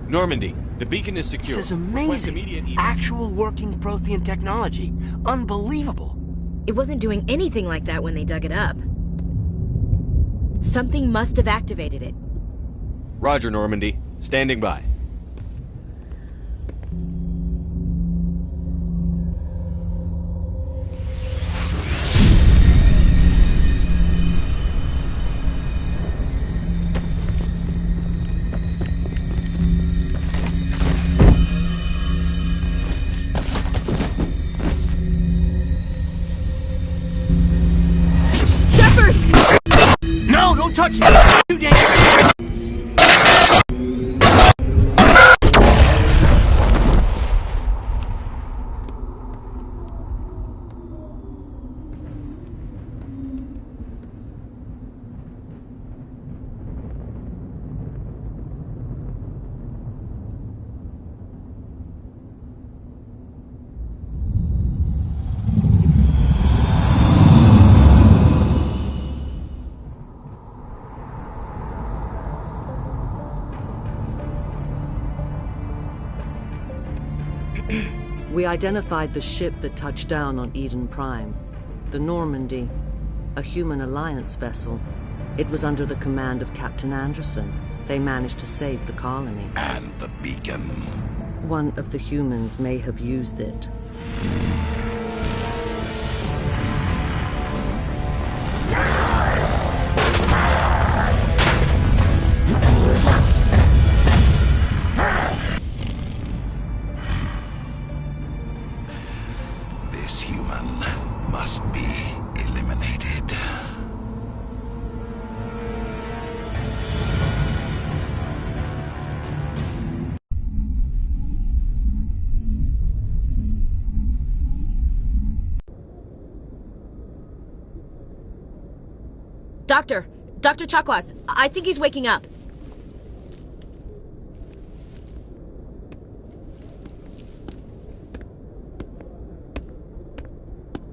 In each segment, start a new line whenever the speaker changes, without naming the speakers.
Normandy, the beacon is secure.
This is amazing. Actual working Prothean technology. Unbelievable.
It wasn't doing anything like that when they dug it up. Something must have activated it.
Roger, Normandy. Standing by.
No, don't touch it! Too dangerous!
We identified the ship that touched down on Eden Prime. The Normandy, a human alliance vessel. It was under the command of Captain Anderson. They managed to save the colony.
And the beacon.
One of the humans may have used it.
This human must be eliminated.
Dr. Chakwas, I think he's waking up.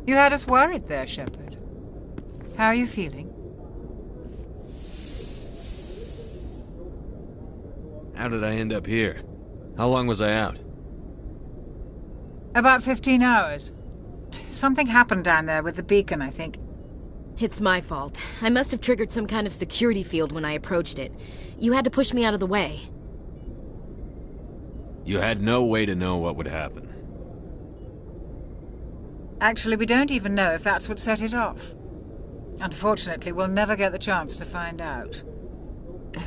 You had us worried there, Shepard. How are you feeling?
How did I end up here? How long was I out?
About 15 hours. Something happened down there with the beacon, I think.
It's my fault. I must have triggered some kind of security field when I approached it. You had to push me out of the way.
You had no way to know what would happen.
Actually, we don't even know if that's what set it off. Unfortunately, we'll never get the chance to find out.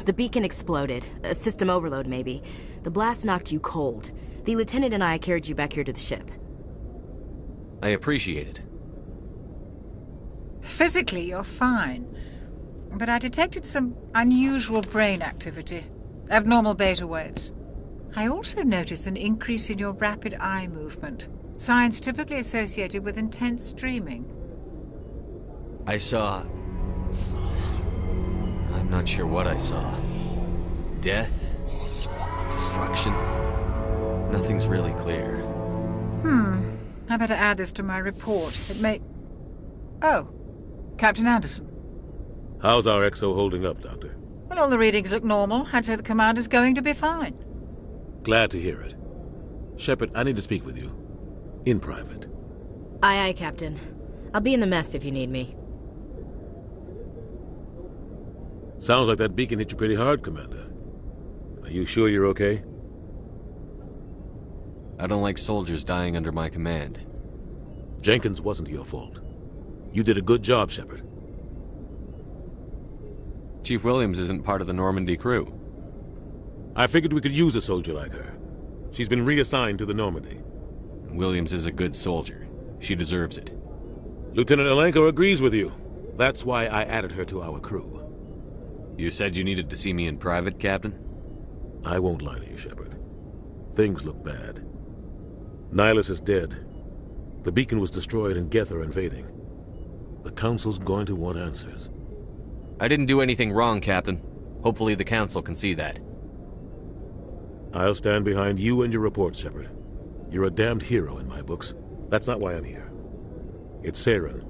The beacon exploded. A system overload, maybe. The blast knocked you cold. The lieutenant and I carried you back here to the ship.
I appreciate it.
Physically, you're fine. But I detected some unusual brain activity. Abnormal beta waves. I also noticed an increase in your rapid eye movement. Signs typically associated with intense dreaming.
I saw... I'm not sure what I saw. Death? Destruction? Nothing's really clear.
I better add this to my report. It may... Oh, Captain Anderson.
How's our XO holding up, Doctor?
Well, all the readings look normal. I'd say the commander's going to be fine.
Glad to hear it. Shepard, I need to speak with you. In private.
Aye, Captain. I'll be in the mess if you need me.
Sounds like that beacon hit you pretty hard, Commander. Are you sure you're okay?
I don't like soldiers dying under my command.
Jenkins wasn't your fault. You did a good job, Shepard.
Chief Williams isn't part of the Normandy crew.
I figured we could use a soldier like her. She's been reassigned to the Normandy.
Williams is a good soldier. She deserves it.
Lieutenant Alenko agrees with you. That's why I added her to our crew.
You said you needed to see me in private, Captain?
I won't lie to you, Shepard. Things look bad. Nihilus is dead. The beacon was destroyed and Geth are invading. The Council's going to want answers.
I didn't do anything wrong, Captain. Hopefully the Council can see that.
I'll stand behind you and your reports, Shepard. You're a damned hero in my books. That's not why I'm here. It's Saren,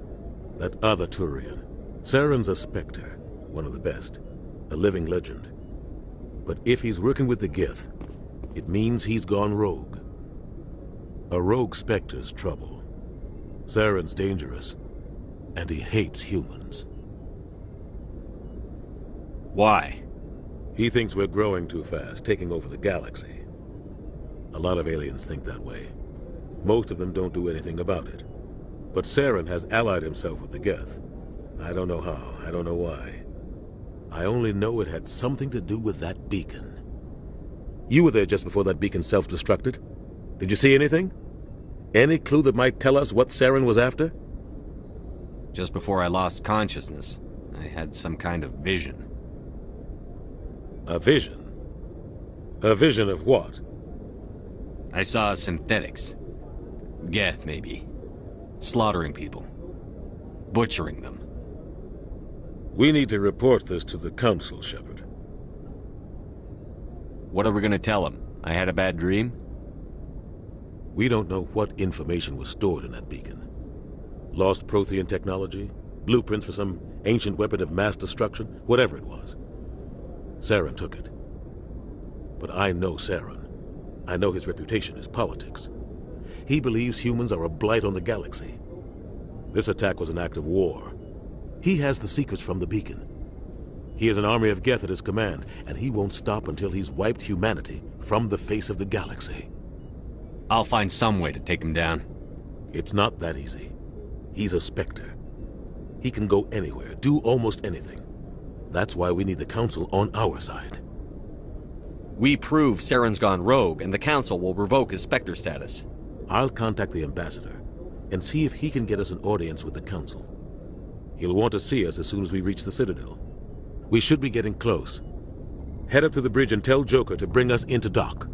that other Turian. Saren's a Spectre, one of the best. A living legend. But if he's working with the Geth, It means he's gone rogue. A rogue Spectre's trouble. Saren's dangerous, and he hates humans.
Why?
He thinks we're growing too fast, taking over the galaxy. A lot of aliens think that way. Most of them don't do anything about it. But Saren has allied himself with the Geth. I don't know how, I don't know why. I only know it had something to do with that beacon. You were there just before that beacon self-destructed. Did you see anything? Any clue that might tell us what Saren was after?
Just before I lost consciousness, I had some kind of vision.
A vision? A vision of what?
I saw synthetics. Geth, maybe. Slaughtering people. Butchering them.
We need to report this to the Council, Shepard.
What are we gonna tell them? I had a bad dream?
We don't know what information was stored in that beacon. Lost Prothean technology? Blueprints for some ancient weapon of mass destruction? Whatever it was. Saren took it. But I know Saren. I know his reputation is politics. He believes humans are a blight on the galaxy. This attack was an act of war. He has the secrets from the beacon. He has an army of Geth at his command, and he won't stop until he's wiped humanity from the face of the galaxy.
I'll find some way to take him down.
It's not that easy. He's a Spectre. He can go anywhere, do almost anything. That's why we need the Council on our side.
We prove Saren's gone rogue, and the Council will revoke his Spectre status.
I'll contact the Ambassador and see if he can get us an audience with the Council. He'll want to see us as soon as we reach the Citadel. We should be getting close. Head up to the bridge and tell Joker to bring us into dock.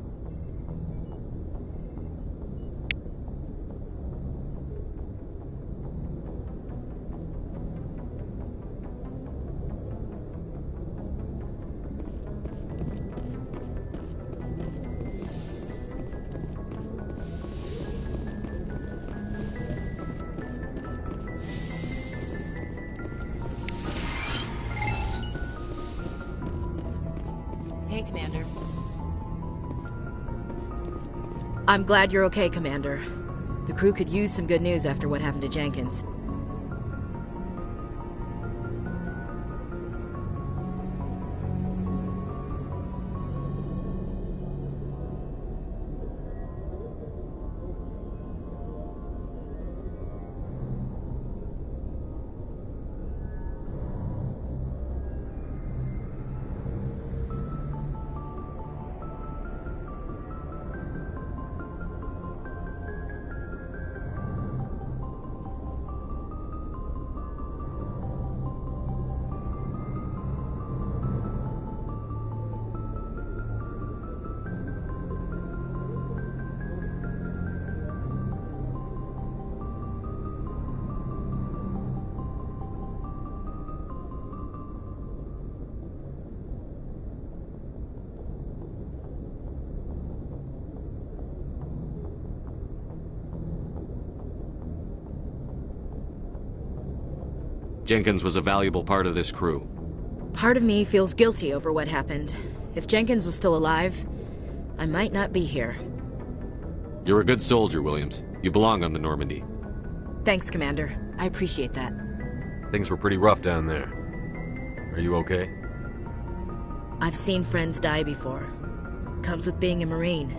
Hey, Commander. I'm glad you're okay, Commander. The crew could use some good news after what happened to Jenkins.
Jenkins was a valuable part of this crew.
Part of me feels guilty over what happened. If Jenkins was still alive, I might not be here.
You're a good soldier, Williams. You belong on the Normandy.
Thanks, Commander. I appreciate that.
Things were pretty rough down there. Are you okay?
I've seen friends die before. Comes with being a Marine.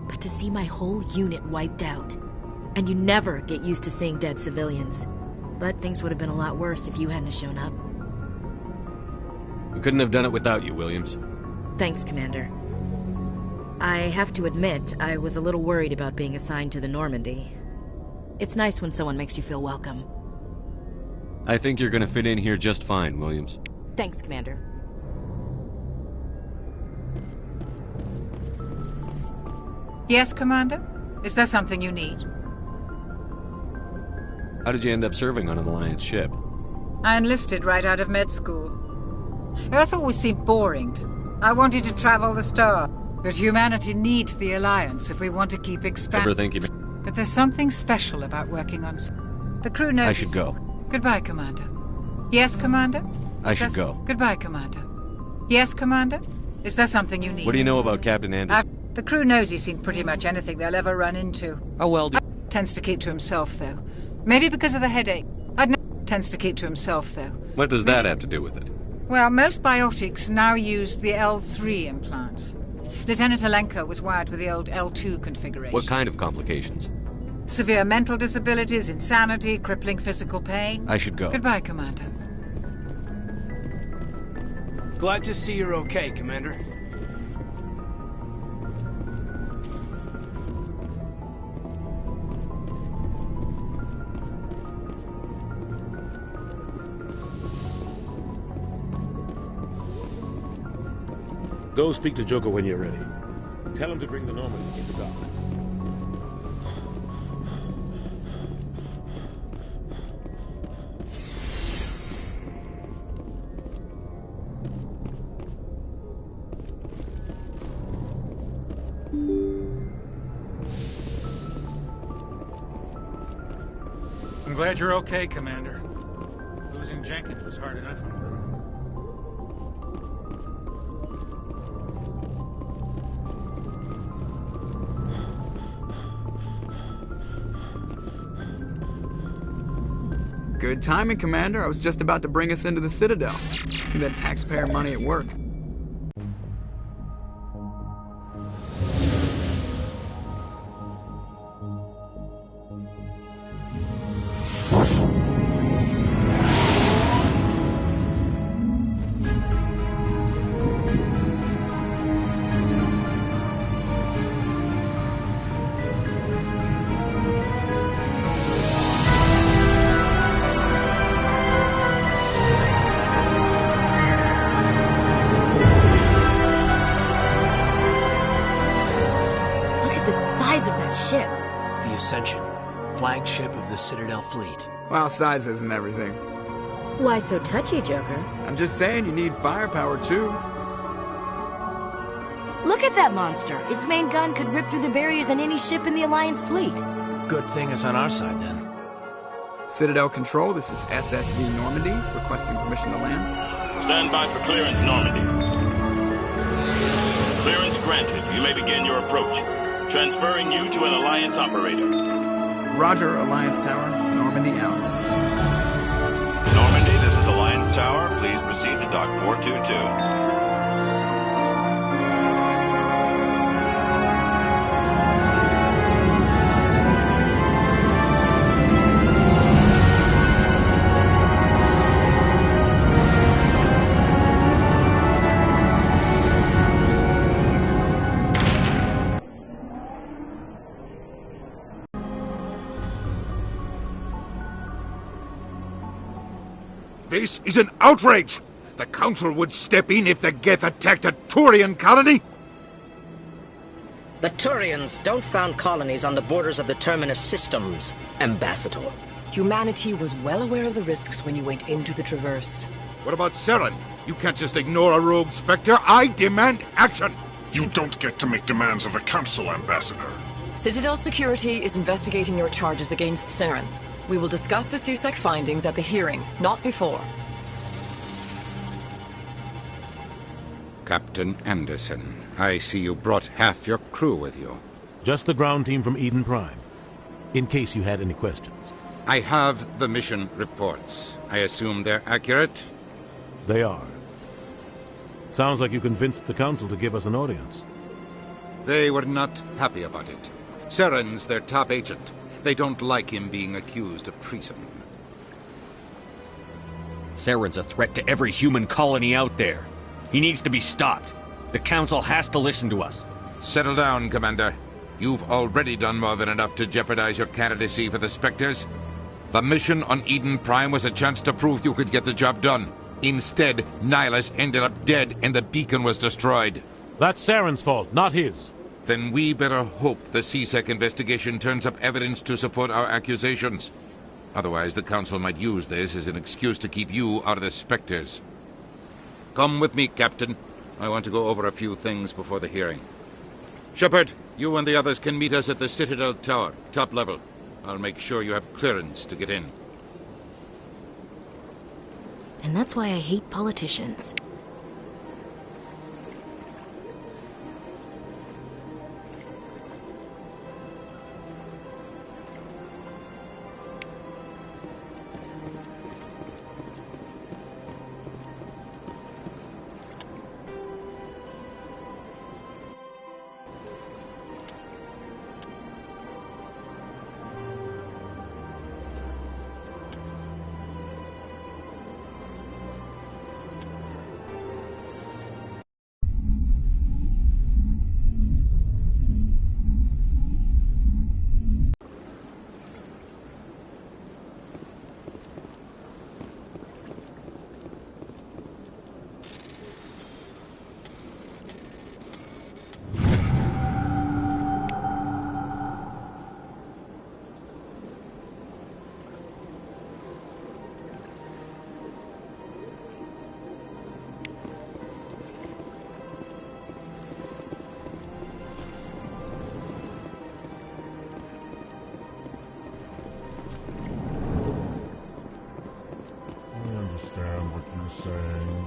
But to see my whole unit wiped out, and you never get used to seeing dead civilians. But things would have been a lot worse if you hadn't shown up.
We couldn't have done it without you, Williams.
Thanks, Commander. I have to admit, I was a little worried about being assigned to the Normandy. It's nice when someone makes you feel welcome.
I think you're gonna fit in here just fine, Williams.
Thanks, Commander.
Yes, Commander? Is there something you need?
How did you end up serving on an Alliance ship?
I enlisted right out of med school. Earth always seemed boring. I wanted to travel the star, but humanity needs the Alliance if we want to keep expanding.
Ever think you...
But there's something special about working on... The crew knows...
I should go.
Goodbye, Commander. Yes, Commander?
I should go.
Goodbye, Commander. Yes, Commander? Is there something you need?
What do you know about Captain Anderson?
The crew knows he's seen pretty much anything they'll ever run into.
How well do...
Tends to keep to himself, though. Maybe because of the headache. Tends to keep to himself, though.
What does that have to do with it?
Well, most biotics now use the L3 implants. Lieutenant Alenko was wired with the old L2 configuration.
What kind of complications?
Severe mental disabilities, insanity, crippling physical pain.
I should go.
Goodbye, Commander.
Glad to see you're okay, Commander.
Go speak to Joker when you're ready. Tell him to bring the Normandy into dock.
I'm glad you're okay, Commander. Losing Jenkins was hard enough on her.
Good timing, Commander. I was just about to bring us into the Citadel. See that taxpayer money at work.
Flagship of the Citadel fleet.
Well, size isn't everything.
Why so touchy, Joker?
I'm just saying you need firepower, too.
Look at that monster! Its main gun could rip through the barriers in any ship in the Alliance fleet.
Good thing it's on our side, then.
Citadel Control, this is SSV Normandy, requesting permission to land.
Stand by for clearance, Normandy. Clearance granted. You may begin your approach. Transferring you to an Alliance operator.
Roger, Alliance Tower. Normandy out.
Normandy, this is Alliance Tower. Please proceed to Dock 422.
This is an outrage! The Council would step in if the Geth attacked a Turian colony?
The Turians don't found colonies on the borders of the Terminus systems, Ambassador.
Humanity was well aware of the risks when you went into the Traverse.
What about Saren? You can't just ignore a rogue Spectre. I demand action!
You don't get to make demands of the Council, Ambassador.
Citadel Security is investigating your charges against Saren. We will discuss the CSEC findings at the hearing, not before.
Captain Anderson, I see you brought half your crew with you.
Just the ground team from Eden Prime, in case you had any questions.
I have the mission reports. I assume they're accurate?
They are. Sounds like you convinced the Council to give us an audience.
They were not happy about it. Saren's their top agent. They don't like him being accused of treason.
Saren's a threat to every human colony out there. He needs to be stopped. The Council has to listen to us.
Settle down, Commander. You've already done more than enough to jeopardize your candidacy for the Spectres. The mission on Eden Prime was a chance to prove you could get the job done. Instead, Nihilus ended up dead and the beacon was destroyed.
That's Saren's fault, not his.
Then we better hope the CSEC investigation turns up evidence to support our accusations. Otherwise, the Council might use this as an excuse to keep you out of the Spectres. Come with me, Captain. I want to go over a few things before the hearing. Shepard, you and the others can meet us at the Citadel Tower, top level. I'll make sure you have clearance to get in.
And that's why I hate politicians.
saying,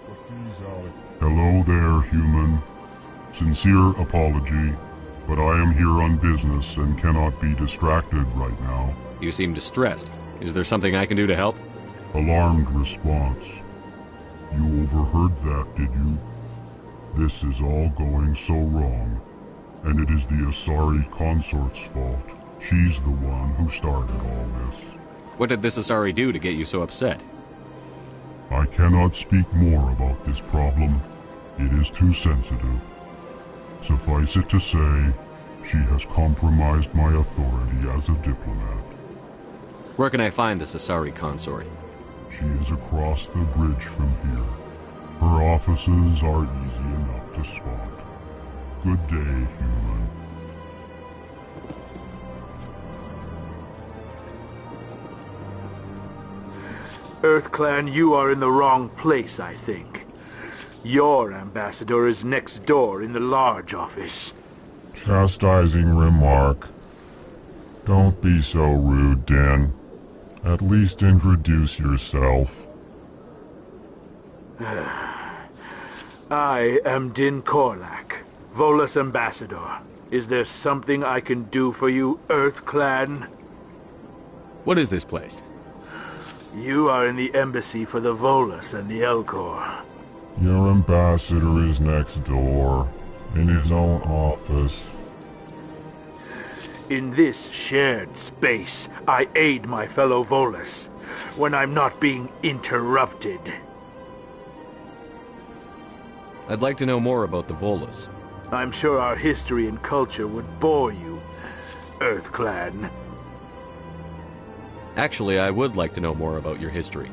but these Hello there, human. Sincere apology, but I am here on business and cannot be distracted right now.
You seem distressed. Is there something I can do to help?
Alarmed response. You overheard that, did you? This is all going so wrong, and it is the Asari consort's fault. She's the one who started all this.
What did this Asari do to get you so upset?
I cannot speak more about this problem. It is too sensitive. Suffice it to say, she has compromised my authority as a diplomat.
Where can I find this Asari consort?
She is across the bridge from here. Her offices are easy enough to spot. Good day, human.
EarthClan, you are in the wrong place, I think. Your ambassador is next door in the large office.
Chastising remark. Don't be so rude, Din. At least introduce yourself.
I am Din Korlak, Volus ambassador. Is there something I can do for you, EarthClan?
What is this place?
You are in the embassy for the Volus and the Elcor.
Your ambassador is next door, in his own office.
In this shared space, I aid my fellow Volus, when I'm not being interrupted.
I'd like to know more about the Volus.
I'm sure our history and culture would bore you, EarthClan.
Actually, I would like to know more about your history.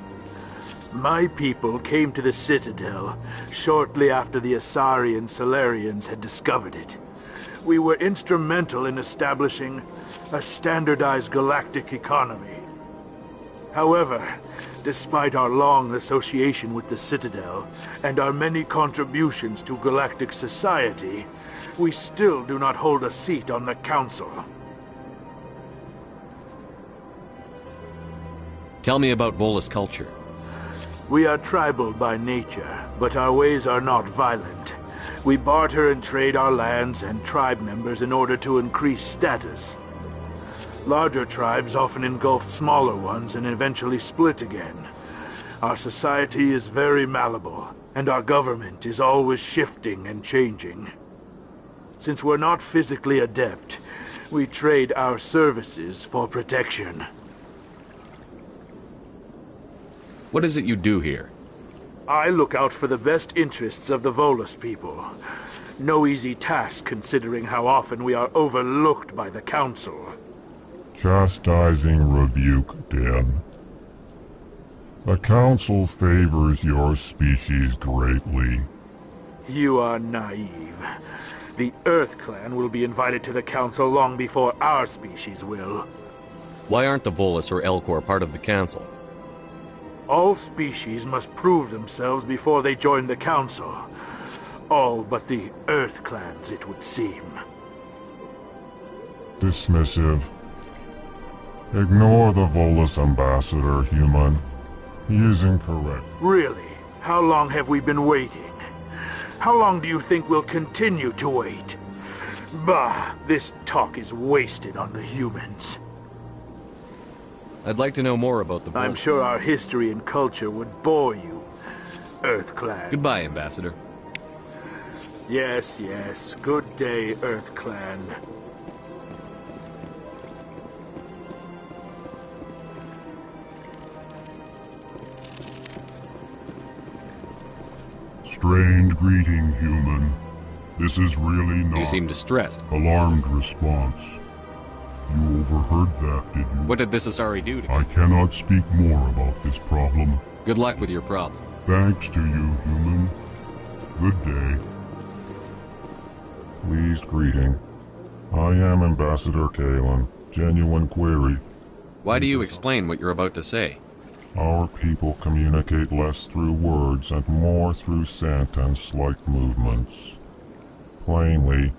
My people came to the Citadel shortly after the Asari and Salarians had discovered it. We were instrumental in establishing a standardized galactic economy. However, despite our long association with the Citadel and our many contributions to galactic society, we still do not hold a seat on the Council.
Tell me about Volus culture.
We are tribal by nature, but our ways are not violent. We barter and trade our lands and tribe members in order to increase status. Larger tribes often engulf smaller ones and eventually split again. Our society is very malleable, and our government is always shifting and changing. Since we're not physically adept, we trade our services for protection.
What is it you do here?
I look out for the best interests of the Volus people. No easy task considering how often we are overlooked by the Council.
Chastising rebuke, Din. The Council favors your species greatly.
You are naive. The EarthClan will be invited to the Council long before our species will.
Why aren't the Volus or Elcor part of the Council?
All species must prove themselves before they join the Council. All but the EarthClans, it would seem.
Dismissive. Ignore the Volus ambassador, human. He is incorrect.
Really? How long have we been waiting? How long do you think we'll continue to wait? Bah, this talk is wasted on the humans.
I'd like to know more about the Volus.
I'm sure our history and culture would bore you, EarthClan.
Goodbye, Ambassador.
Yes, yes. Good day, EarthClan.
Strained greeting, human. This is really not...
You seem distressed.
Alarmed response. You overheard that, did you?
What did this Asari do to you?
I cannot speak more about this problem.
Good luck with your problem.
Thanks to you, human. Good day. Pleased greeting. I am Ambassador Kalen. Genuine query.
Why do you explain what you're about to say?
Our people communicate less through words and more through scent and slight movements. Plainly,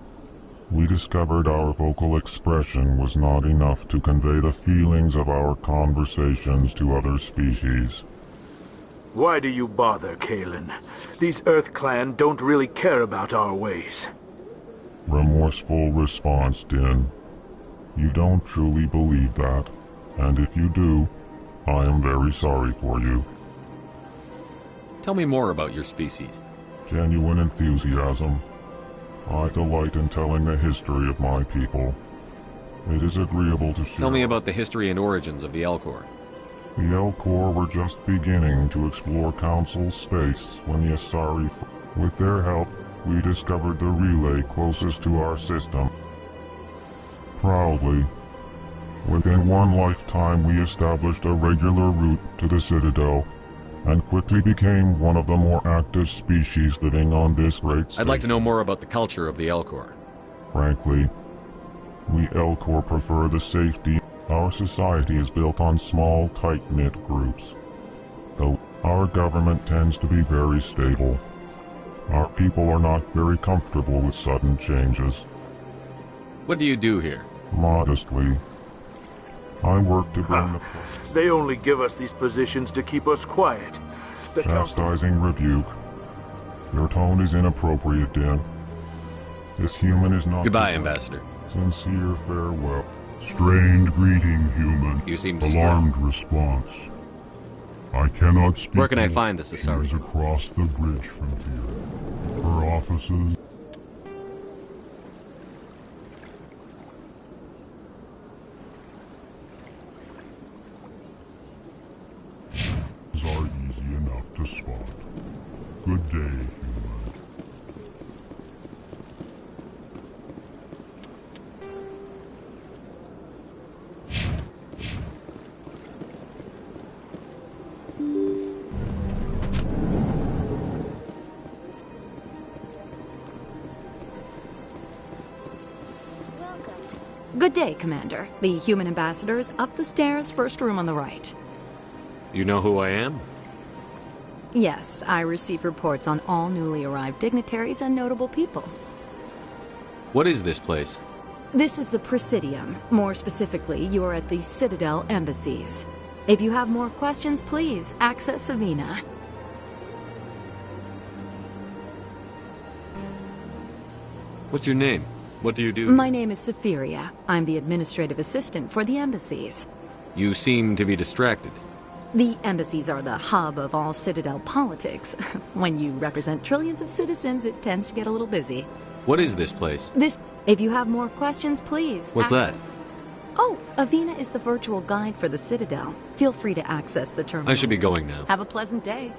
we discovered our vocal expression was not enough to convey the feelings of our conversations to other species.
Why do you bother, Kalen? These Earth Clan don't really care about our ways.
Remorseful response, Din. You don't truly believe that, and if you do, I am very sorry for you.
Tell me more about your species.
Genuine enthusiasm. I delight in telling the history of my people. It is agreeable to share.
Tell me about the history and origins of the Elcor.
The Elcor were just beginning to explore Council space when the Asari... With their help, we discovered the relay closest to our system. Proudly, within one lifetime we established a regular route to the Citadel, and quickly became one of the more active species living on this great station.
I'd like to know more about the culture of the Elcor.
Frankly, we Elcor prefer the safety. Our society is built on small, tight-knit groups. Though our government tends to be very stable, our people are not very comfortable with sudden changes.
What do you do here?
Modestly, I work to bring the...
They only give us these positions to keep us quiet. The
Chastising rebuke. Your tone is inappropriate, Din. This human is not...
Goodbye, Ambassador.
Sincere farewell. Strained greeting, human.
You seem
alarmed response. I cannot speak...
Where can I find this Asari?
It is across the bridge from here. Her offices... are easy enough to spot. Good day, human.
Good day, Commander. The human ambassador is up the stairs, first room on the right.
You know who I am?
Yes, I receive reports on all newly arrived dignitaries and notable people.
What is this place?
This is the Presidium. More specifically, you are at the Citadel embassies. If you have more questions, please access Avina.
What's your name? What do you do?
My name is Safiria. I'm the administrative assistant for the embassies.
You seem to be distracted.
The embassies are the hub of all Citadel politics. When you represent trillions of citizens, it tends to get a little busy.
What is this place?
If you have more questions, please
What's
access...
that?
Oh, Avina is the virtual guide for the Citadel. Feel free to access the terminal.
I should be going now.
Have a pleasant day.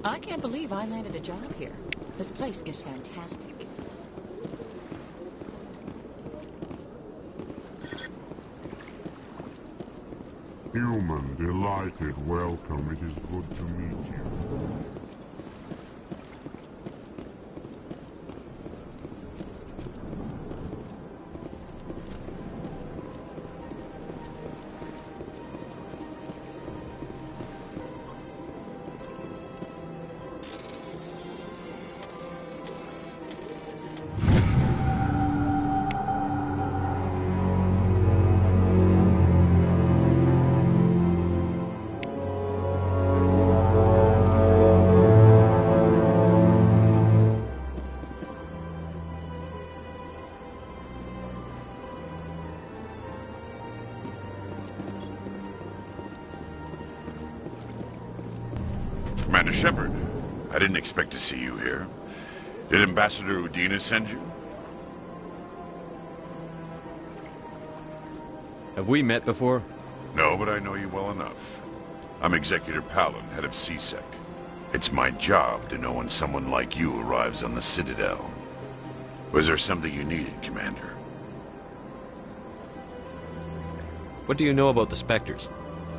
I can't believe I landed a job here. This place is fantastic.
Human, delighted, welcome. It is good to meet you.
Commander Shepard, I didn't expect to see you here. Did Ambassador Udina send you?
Have we met before?
No, but I know you well enough. I'm Executor Palin, head of CSEC. It's my job to know when someone like you arrives on the Citadel. Was there something you needed, Commander?
What do you know about the Spectres?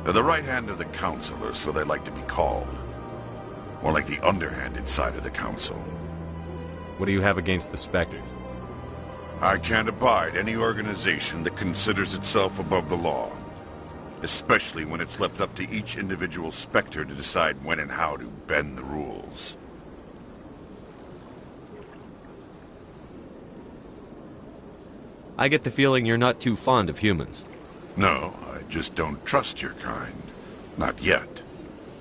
They're the right hand of the Council, or so they like to be called. More like the underhanded side of the Council.
What do you have against the Spectres?
I can't abide any organization that considers itself above the law. Especially when it's left up to each individual Spectre to decide when and how to bend the rules.
I get the feeling you're not too fond of humans.
No, I just don't trust your kind. Not yet.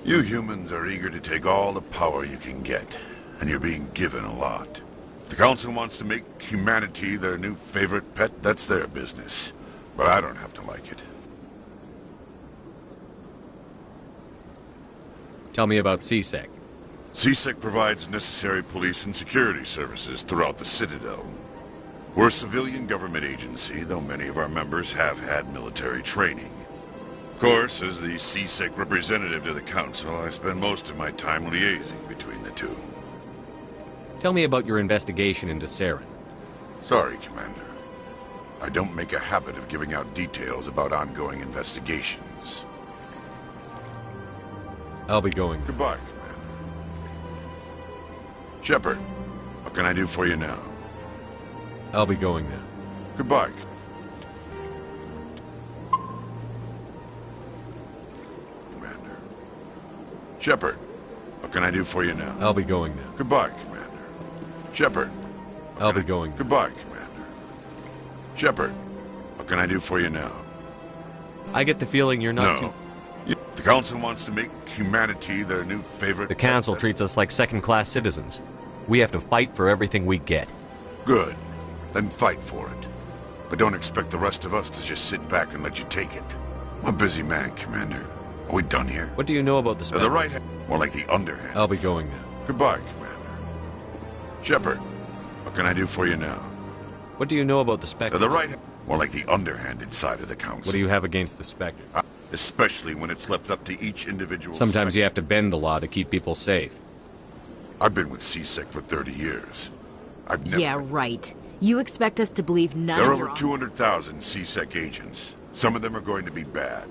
You humans are eager to take all the power you can get, and you're being given a lot. If the Council wants to make humanity their new favorite pet, that's their business. But I don't have to like it.
Tell me about C-Sec.
C-Sec provides necessary police and security services throughout the Citadel. We're a civilian government agency, though many of our members have had military training. Of course, as the C-Sec representative to the Council, I spend most of my time liaising between the two.
Tell me about your investigation into Saren.
Sorry, Commander. I don't make a habit of giving out details about ongoing investigations.
I'll be going.
Goodbye, Commander. Shepard, what can I do for you now?
I'll be going now.
Goodbye. Commander. Shepard, what can I do for you now?
I'll be going now.
Goodbye, Commander. Shepard.
I'll be going.
Goodbye, Commander. Shepard, what can I do for you now?
I get the feeling you're not too...
The Council wants to make humanity their new favorite...
The Council treats us like second-class citizens. We have to fight for everything we get.
Good. Then fight for it. But don't expect the rest of us to just sit back and let you take it. I'm a busy man, Commander. Are we done here?
What do you know about the Spectre?
The right hand, more like the underhand.
I'll be going now.
Goodbye, Commander. Shepard, what can I do for you now?
What do you know about the Spectre?
The right hand, more like the underhanded side of the Council.
What do you have against the Spectre?
Especially when it's left up to each individual...
Sometimes you have to bend the law to keep people safe.
I've been with C-Sec for 30 years. I've never...
Yeah, right. You expect us to believe none
There are
of
over 200,000 C-Sec agents. Some of them are going to be bad.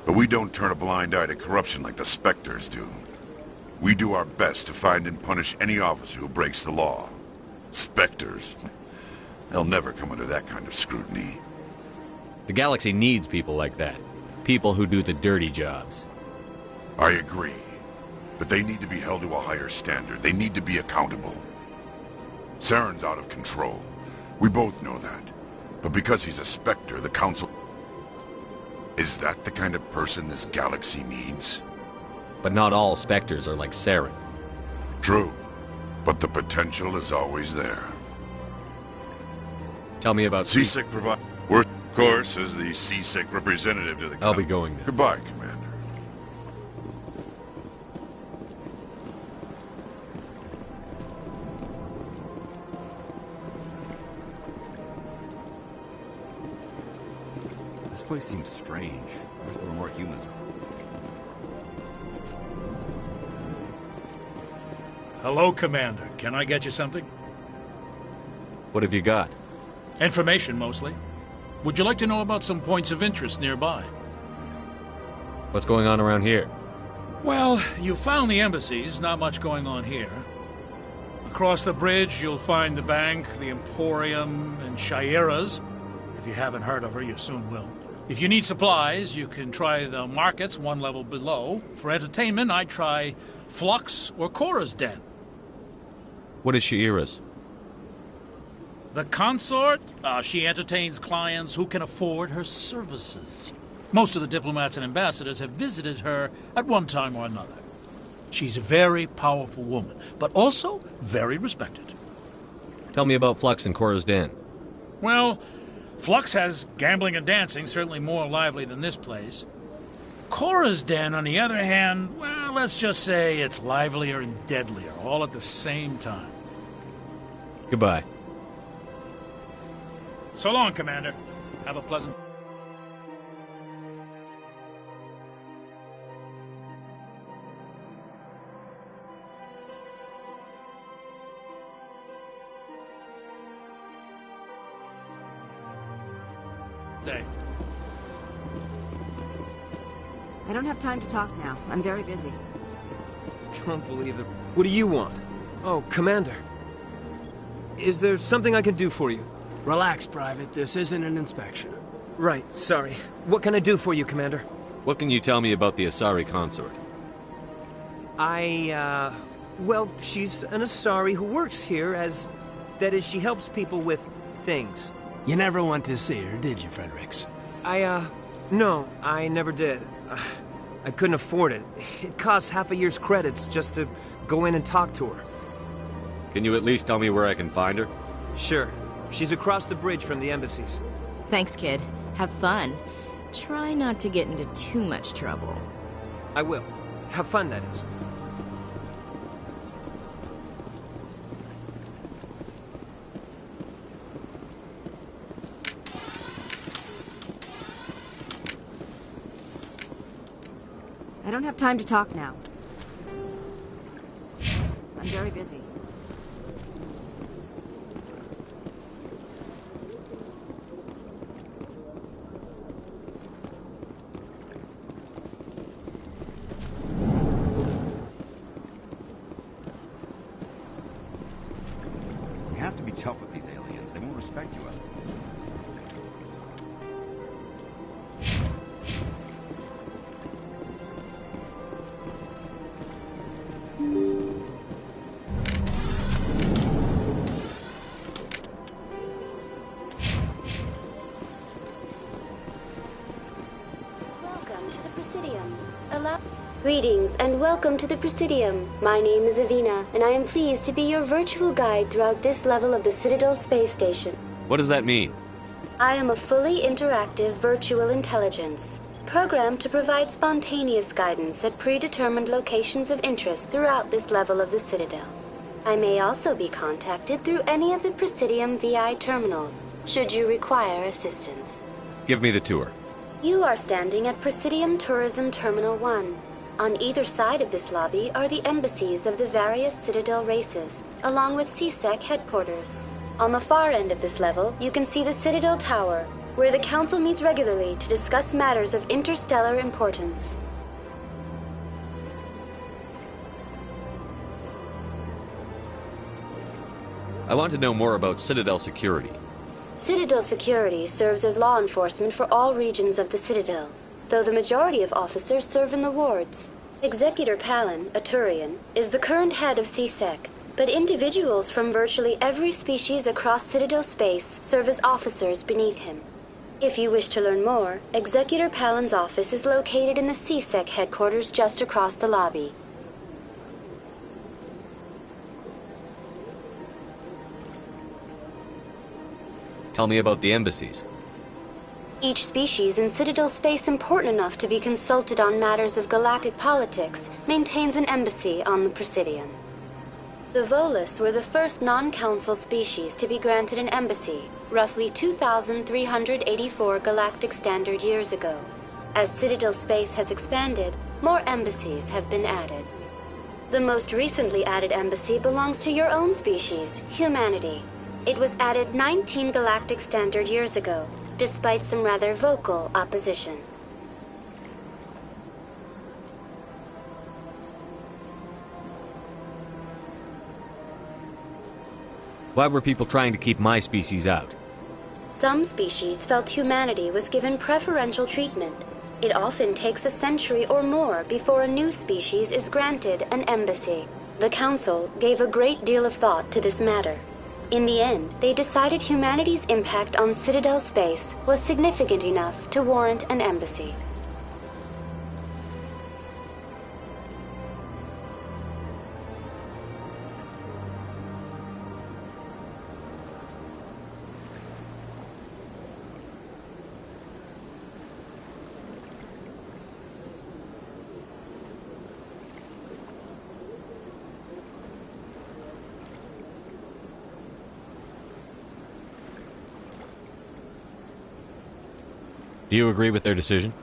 But we don't turn a blind eye to corruption like the Spectres do. We do our best to find and punish any officer who breaks the law. Spectres? They'll never come under that kind of scrutiny.
The galaxy needs people like that. People who do the dirty jobs.
I agree. But they need to be held to a higher standard. They need to be accountable. Saren's out of control. We both know that. But because he's a Spectre, the Council... Is that the kind of person this galaxy needs?
But not all Spectres are like Saren.
True. But the potential is always there.
Tell me about
C-Sec provide... We're, of course, as the C-Sec representative to the...
I'll be going now.
Goodbye, Commander.
This place seems strange. I wish there were more humans.
Hello, Commander. Can I get you something?
What have you got?
Information, mostly. Would you like to know about some points of interest nearby?
What's going on around here?
Well, you found the embassies. Not much going on here. Across the bridge, you'll find the bank, the Emporium, and Shayera's. If you haven't heard of her, you soon will. If you need supplies, you can try the markets one level below. For entertainment, I'd try Flux or Cora's Den.
What is Shayera's?
The consort? She entertains clients who can afford her services. Most of the diplomats and ambassadors have visited her at one time or another. She's a very powerful woman, but also very respected.
Tell me about Flux and Cora's Den.
Well, Flux has gambling and dancing, certainly more lively than this place. Cora's Den, on the other hand, well, let's just say it's livelier and deadlier, all at the same time.
Goodbye.
So long, Commander. Have a pleasant... day.
I don't have time to talk now. I'm very busy.
Don't believe it. What do you want? Oh, Commander. Is there something I can do for you?
Relax, Private. This isn't an inspection. Right, sorry. What can I do for you, Commander?
What can you tell me about the Asari consort?
Well, she's an Asari who works here as... That is, she helps people with things.
You never went to see her, did you, Fredericks?
No, I never did. I couldn't afford it. It costs half a year's credits just to go in and talk to her.
Can you at least tell me where I can find her?
Sure. She's across the bridge from the embassies.
Thanks, kid. Have fun. Try not to get into too much trouble.
I will. Have fun, that is.
I don't have time to talk now. I'm very busy.
You have to be tough with these aliens. They won't respect you otherwise.
Greetings and welcome to the Presidium. My name is Avina, and I am pleased to be your virtual guide throughout this level of the Citadel space station.
What does that mean?
I am a fully interactive virtual intelligence, programmed to provide spontaneous guidance at predetermined locations of interest throughout this level of the Citadel. I may also be contacted through any of the Presidium VI terminals, should you require assistance.
Give me the tour.
You are standing at Presidium Tourism Terminal 1. On either side of this lobby are the embassies of the various Citadel races, along with CSEC headquarters. On the far end of this level, you can see the Citadel Tower, where the Council meets regularly to discuss matters of interstellar importance.
I want to know more about Citadel security.
Citadel security serves as law enforcement for all regions of the Citadel, though the majority of officers serve in the wards. Executor Palin, a Turian, is the current head of CSEC, but individuals from virtually every species across Citadel space serve as officers beneath him. If you wish to learn more, Executor Palin's office is located in the CSEC headquarters just across the lobby.
Tell me about the embassies.
Each species in Citadel space important enough to be consulted on matters of galactic politics maintains an embassy on the Presidium. The Volus were the first non-council species to be granted an embassy, roughly 2,384 galactic standard years ago. As Citadel space has expanded, more embassies have been added. The most recently added embassy belongs to your own species, humanity. It was added 19 galactic standard years ago, despite some rather vocal opposition.
Why were people trying to keep my species out?
Some species felt humanity was given preferential treatment. It often takes a century or more before a new species is granted an embassy. The Council gave a great deal of thought to this matter. In the end, they decided humanity's impact on Citadel space was significant enough to warrant an embassy.
Do you agree with their decision?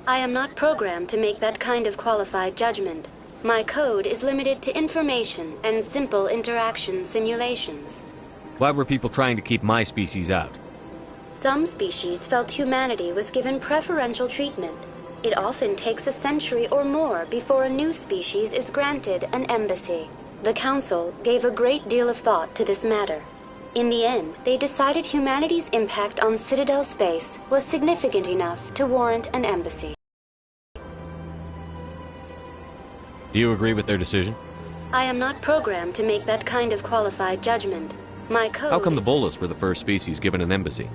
I am not programmed to make that kind of qualified judgment. My code is limited to information and simple interaction simulations.
Why were people trying to keep my species out?
Some species felt humanity was given preferential treatment. It often takes a century or more before a new species is granted an embassy. The Council gave a great deal of thought to this matter. In the end, they decided humanity's impact on Citadel space was significant enough to warrant an embassy.
Do you agree with their decision?
I am not programmed to make that kind of qualified judgment. My code
How come the Volus were the first species given an embassy?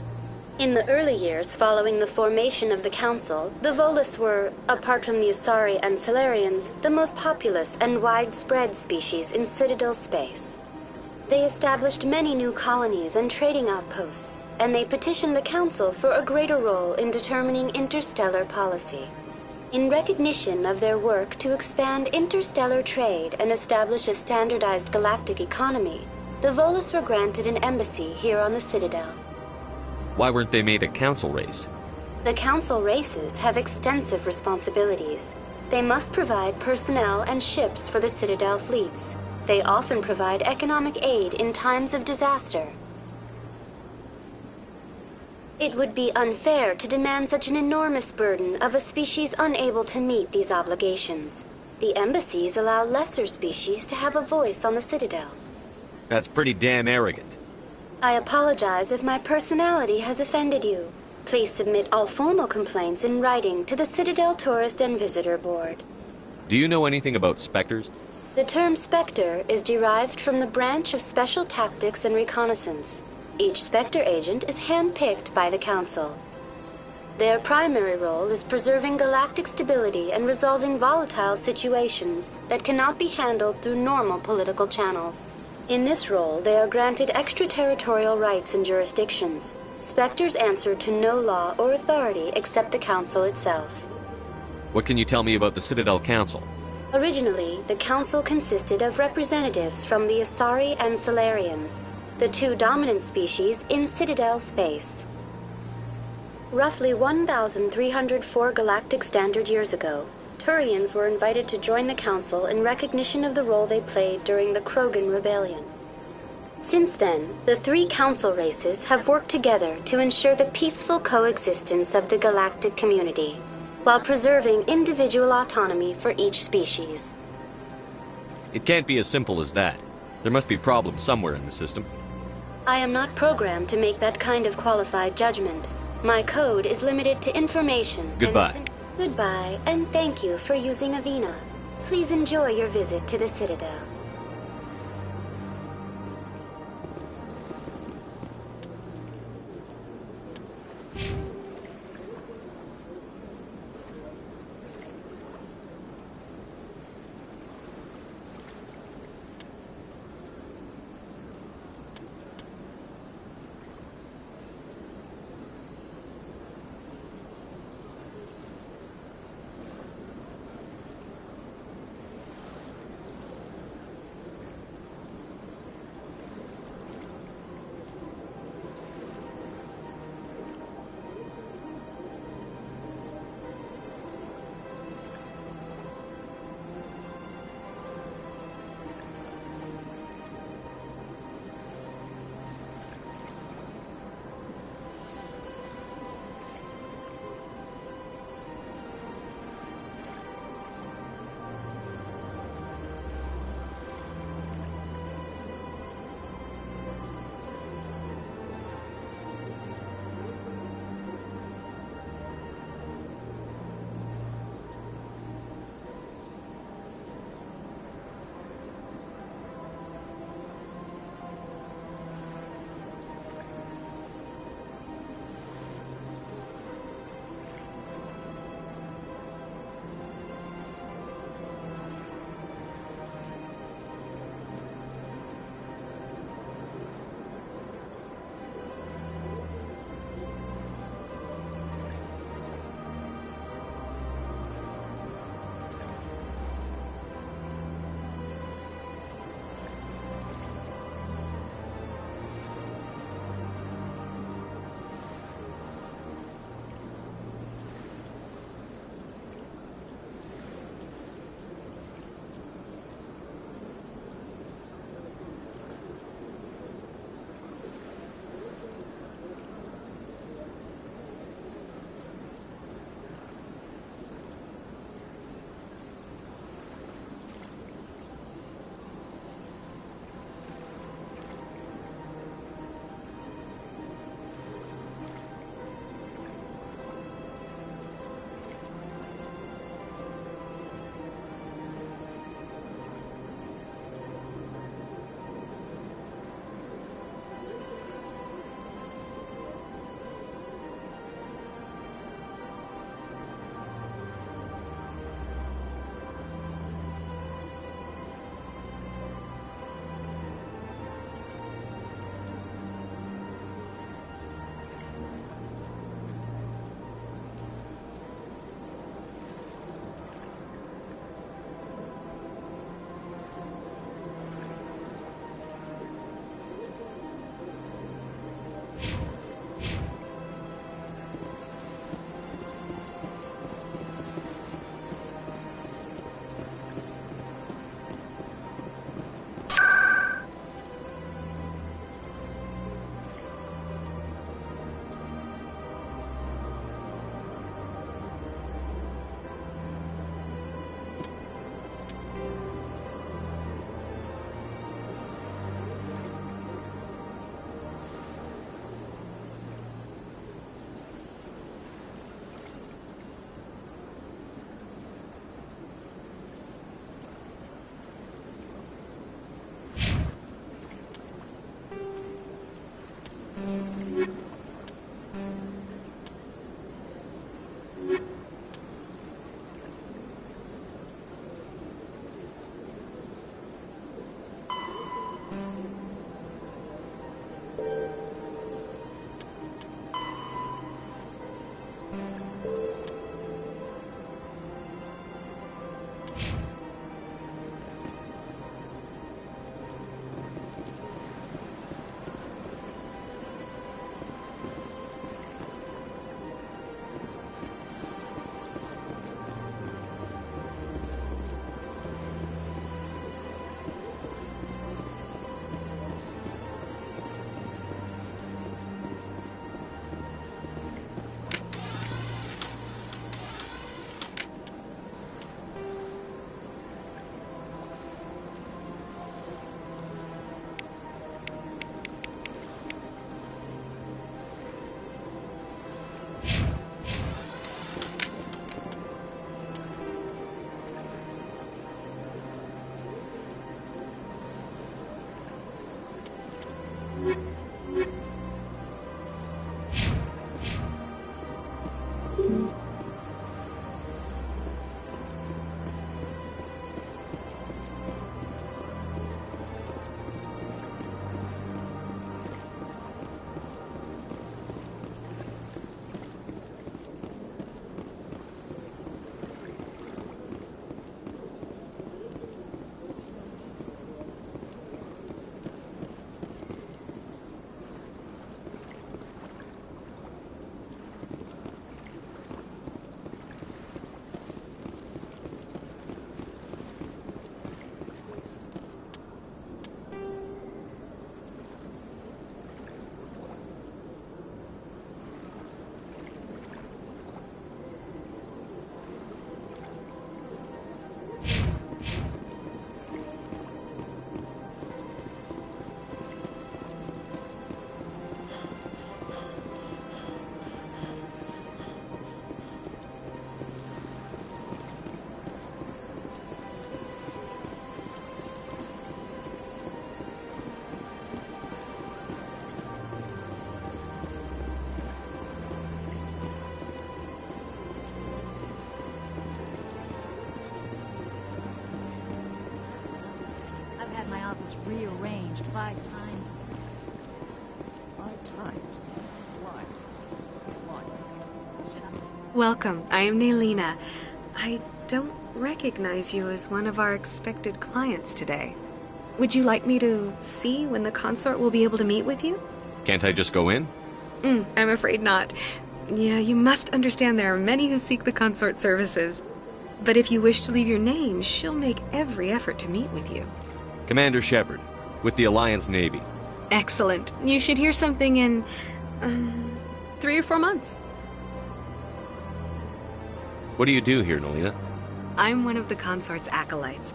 In the early years following the formation of the Council, the Volus were, apart from the Asari and Salarians, the most populous and widespread species in Citadel space. They established many new colonies and trading outposts, and they petitioned the Council for a greater role in determining interstellar policy. In recognition of their work to expand interstellar trade and establish a standardized galactic economy, the Volus were granted an embassy here on the Citadel.
Why weren't they made a council race?
The Council races have extensive responsibilities. They must provide personnel and ships for the Citadel fleets. They often provide economic aid in times of disaster. It would be unfair to demand such an enormous burden of a species unable to meet these obligations. The embassies allow lesser species to have a voice on the Citadel.
That's pretty damn arrogant.
I apologize if my personality has offended you. Please submit all formal complaints in writing to the Citadel Tourist and Visitor Board.
Do you know anything about specters?
The term Spectre is derived from the branch of Special Tactics and Reconnaissance. Each Spectre agent is handpicked by the Council. Their primary role is preserving galactic stability and resolving volatile situations that cannot be handled through normal political channels. In this role, they are granted extraterritorial rights and jurisdictions. Spectres answer to no law or authority except the Council itself.
What can you tell me about the Citadel Council?
Originally, the Council consisted of representatives from the Asari and Salarians, the two dominant species in Citadel space. Roughly 1,304 galactic standard years ago, Turians were invited to join the Council in recognition of the role they played during the Krogan Rebellion. Since then, the three Council races have worked together to ensure the peaceful coexistence of the galactic community, while preserving individual autonomy for each species.
It can't be as simple as that. There must be problems somewhere in the system.
I am not programmed to make that kind of qualified judgment. My code is limited to information.
Goodbye.
Goodbye, and thank you for using Avina. Please enjoy your visit to the Citadel.
Rearranged 5 times.
5 times? Why? What?
Welcome. I am Nelina. I don't recognize you as one of our expected clients today. Would you like me to see when the consort will be able to meet with you?
Can't I just go in?
I'm afraid not. Yeah, you must understand there are many who seek the consort services. But if you wish to leave your name, she'll make every effort to meet with you.
Commander Shepard, with the Alliance Navy.
Excellent. You should hear something in 3 or 4 months.
What do you do here, Nelina?
I'm one of the consort's acolytes.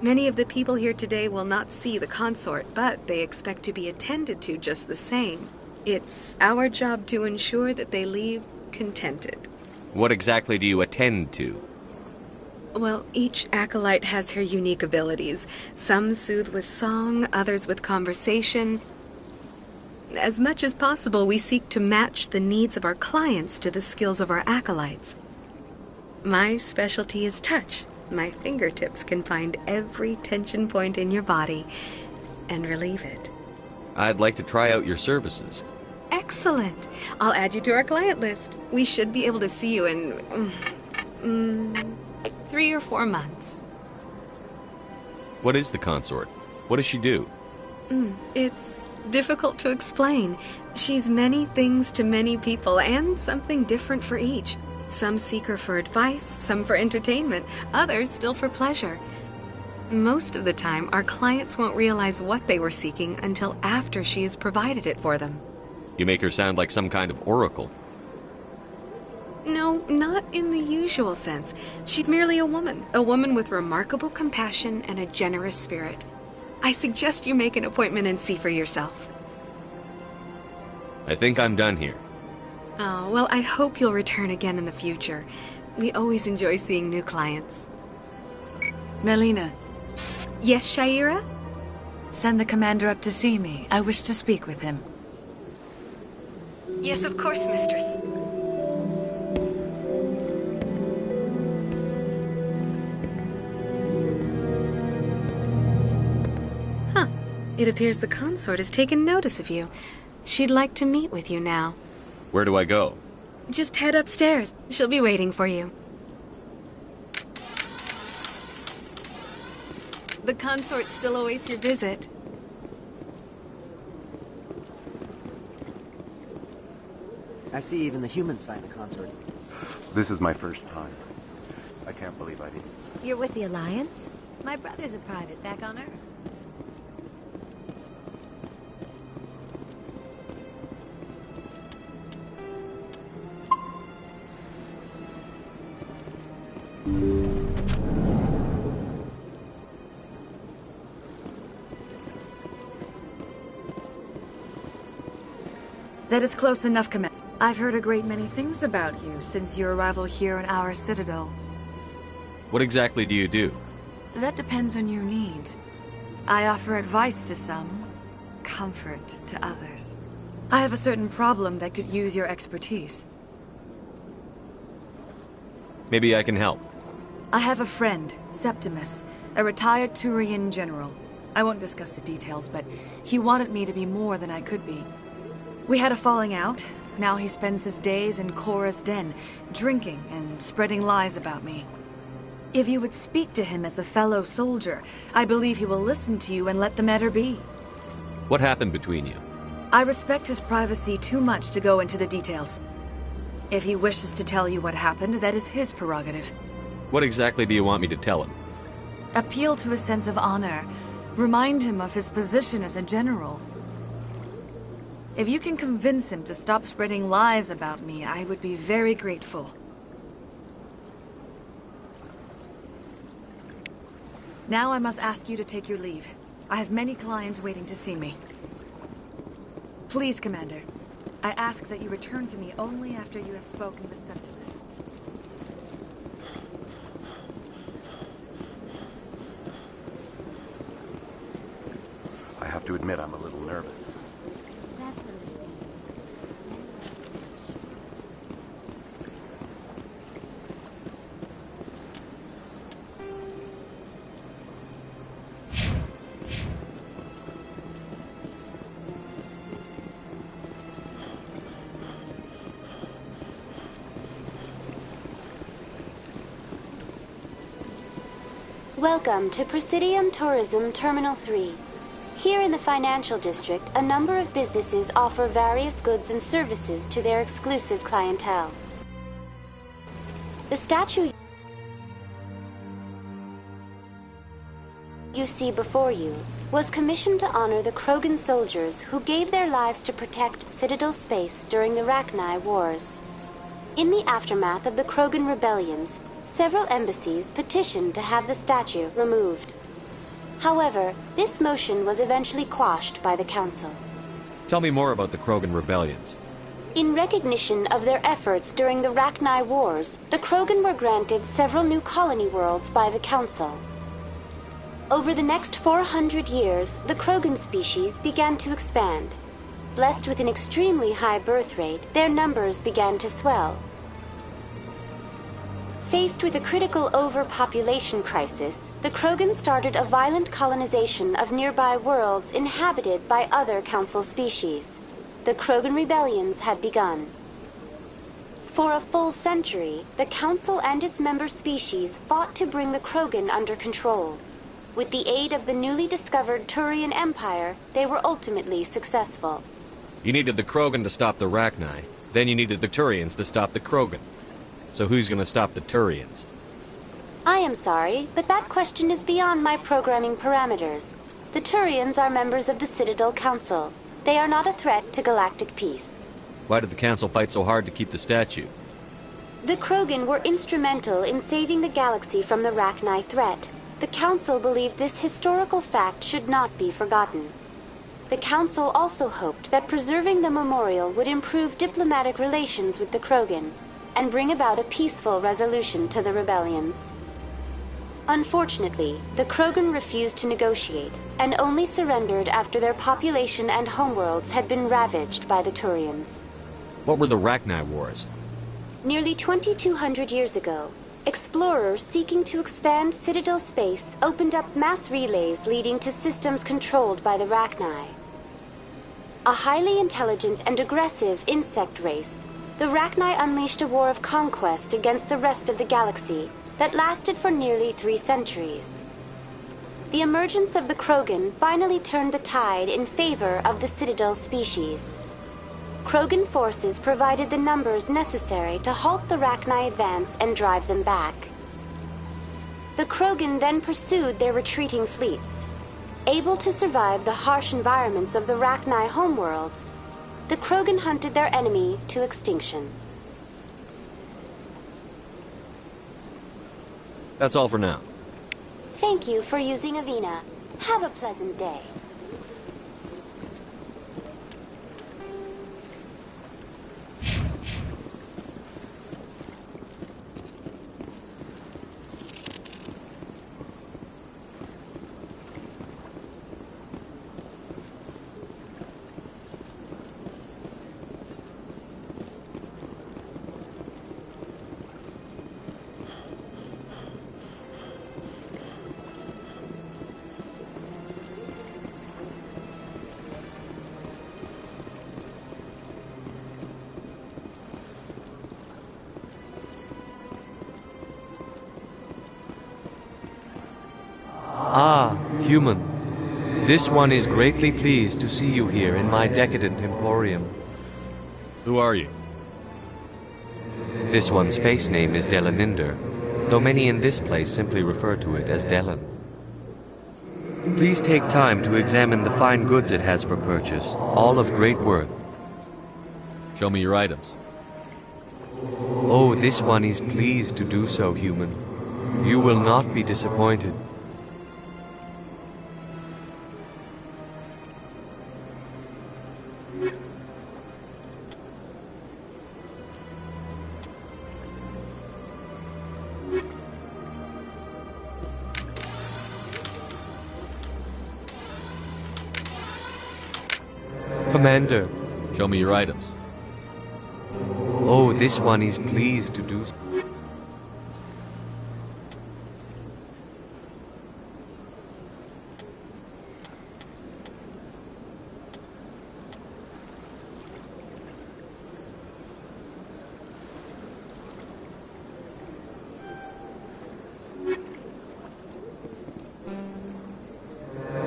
Many of the people here today will not see the consort, but they expect to be attended to just the same. It's our job to ensure that they leave contented.
What exactly do you attend to?
Well, each acolyte has her unique abilities. Some soothe with song, others with conversation. As much as possible, we seek to match the needs of our clients to the skills of our acolytes. My specialty is touch. My fingertips can find every tension point in your body and relieve it.
I'd like to try out your services.
Excellent. I'll add you to our client list. We should be able to see you in 3 or 4 months.
What is the consort? What does she do?
It's difficult to explain. She's many things to many people, and something different for each. Some seek her for advice, some for entertainment, others still for pleasure. Most of the time, our clients won't realize what they were seeking until after she has provided it for them.
You make her sound like some kind of oracle.
No, not in the usual sense. She's merely a woman with remarkable compassion and a generous spirit. I suggest you make an appointment and see for yourself.
I think I'm done here.
Oh, well, I hope you'll return again in the future. We always enjoy seeing new clients.
Nelina.
Yes, Sha'ira?
Send the commander up to see me. I wish to speak with him.
Yes, of course, mistress. It appears the consort has taken notice of you. She'd like to meet with you now.
Where do I go?
Just head upstairs. She'll be waiting for you. The consort still awaits your visit.
I see even the humans find the consort.
This is my first time. I can't believe I did.
You're with the Alliance? My brother's a private back on Earth.
That is close enough, Commander. I've heard a great many things about you since your arrival here in our citadel.
What exactly do you do?
That depends on your needs. I offer advice to some, comfort to others. I have a certain problem that could use your expertise.
Maybe I can help.
I have a friend, Septimus, a retired Turian general. I won't discuss the details, but he wanted me to be more than I could be. We had a falling out. Now he spends his days in Korra's den, drinking and spreading lies about me. If you would speak to him as a fellow soldier, I believe he will listen to you and let the matter be.
What happened between you?
I respect his privacy too much to go into the details. If he wishes to tell you what happened, that is his prerogative.
What exactly do you want me to tell him?
Appeal to his sense of honor. Remind him of his position as a general. If you can convince him to stop spreading lies about me, I would be very grateful. Now I must ask you to take your leave. I have many clients waiting to see me. Please, Commander. I ask that you return to me only after you have spoken with Septimus.
I have to admit I'm a little nervous.
That's understandable.
Welcome to Presidium Tourism Terminal 3. Here in the financial district, a number of businesses offer various goods and services to their exclusive clientele. The statue you see before you was commissioned to honor the Krogan soldiers who gave their lives to protect Citadel space during the Rachni Wars. In the aftermath of the Krogan rebellions, several embassies petitioned to have the statue removed. However, this motion was eventually quashed by the Council.
Tell me more about the Krogan rebellions.
In recognition of their efforts during the Rachni Wars, the Krogan were granted several new colony worlds by the Council. Over the next 400 years, the Krogan species began to expand. Blessed with an extremely high birth rate, their numbers began to swell. Faced with a critical overpopulation crisis, the Krogan started a violent colonization of nearby worlds inhabited by other Council species. The Krogan rebellions had begun. For a full century, the Council and its member species fought to bring the Krogan under control. With the aid of the newly discovered Turian Empire, they were ultimately successful.
You needed the Krogan to stop the Rachni, then you needed the Turians to stop the Krogan. So who's gonna stop the Turians?
I am sorry, but that question is beyond my programming parameters. The Turians are members of the Citadel Council. They are not a threat to galactic peace.
Why did the Council fight so hard to keep the statue?
The Krogan were instrumental in saving the galaxy from the Rachni threat. The Council believed this historical fact should not be forgotten. The Council also hoped that preserving the memorial would improve diplomatic relations with the Krogan and bring about a peaceful resolution to the rebellions. Unfortunately, the Krogan refused to negotiate and only surrendered after their population and homeworlds had been ravaged by the Turians.
What were the Rachni Wars?
Nearly 2,200 years ago, explorers seeking to expand Citadel space opened up mass relays leading to systems controlled by the Rachni. A highly intelligent and aggressive insect race, the Rachni unleashed a war of conquest against the rest of the galaxy that lasted for nearly 3 centuries. The emergence of the Krogan finally turned the tide in favor of the Citadel species. Krogan forces provided the numbers necessary to halt the Rachni advance and drive them back. The Krogan then pursued their retreating fleets. Able to survive the harsh environments of the Rachni homeworlds, the Krogan hunted their enemy to extinction.
That's all for now.
Thank you for using Avina. Have a pleasant day.
Human, this one is greatly pleased to see you here in my decadent emporium.
Who are you?
This one's face name is Delaninder, though many in this place simply refer to it as Delan. Please take time to examine the fine goods it has for purchase, all of great worth.
Show me your items.
Oh, this one is pleased to do so, human. You will not be disappointed. Commander.
Show me your items.
Oh, this one is pleased to do so.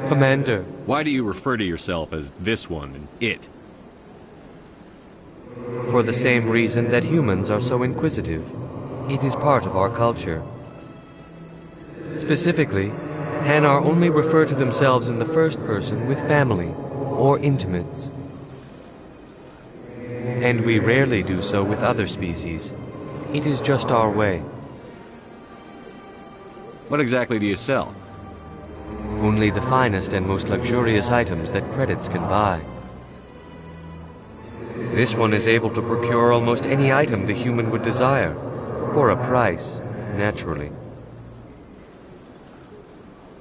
Commander.
Why do you refer to yourself as this one and it?
For the same reason that humans are so inquisitive. It is part of our culture. Specifically, Hanar only refer to themselves in the first person with family or intimates. And we rarely do so with other species. It is just our way.
What exactly do you sell?
Only the finest and most luxurious items that credits can buy. This one is able to procure almost any item the human would desire, for a price, naturally.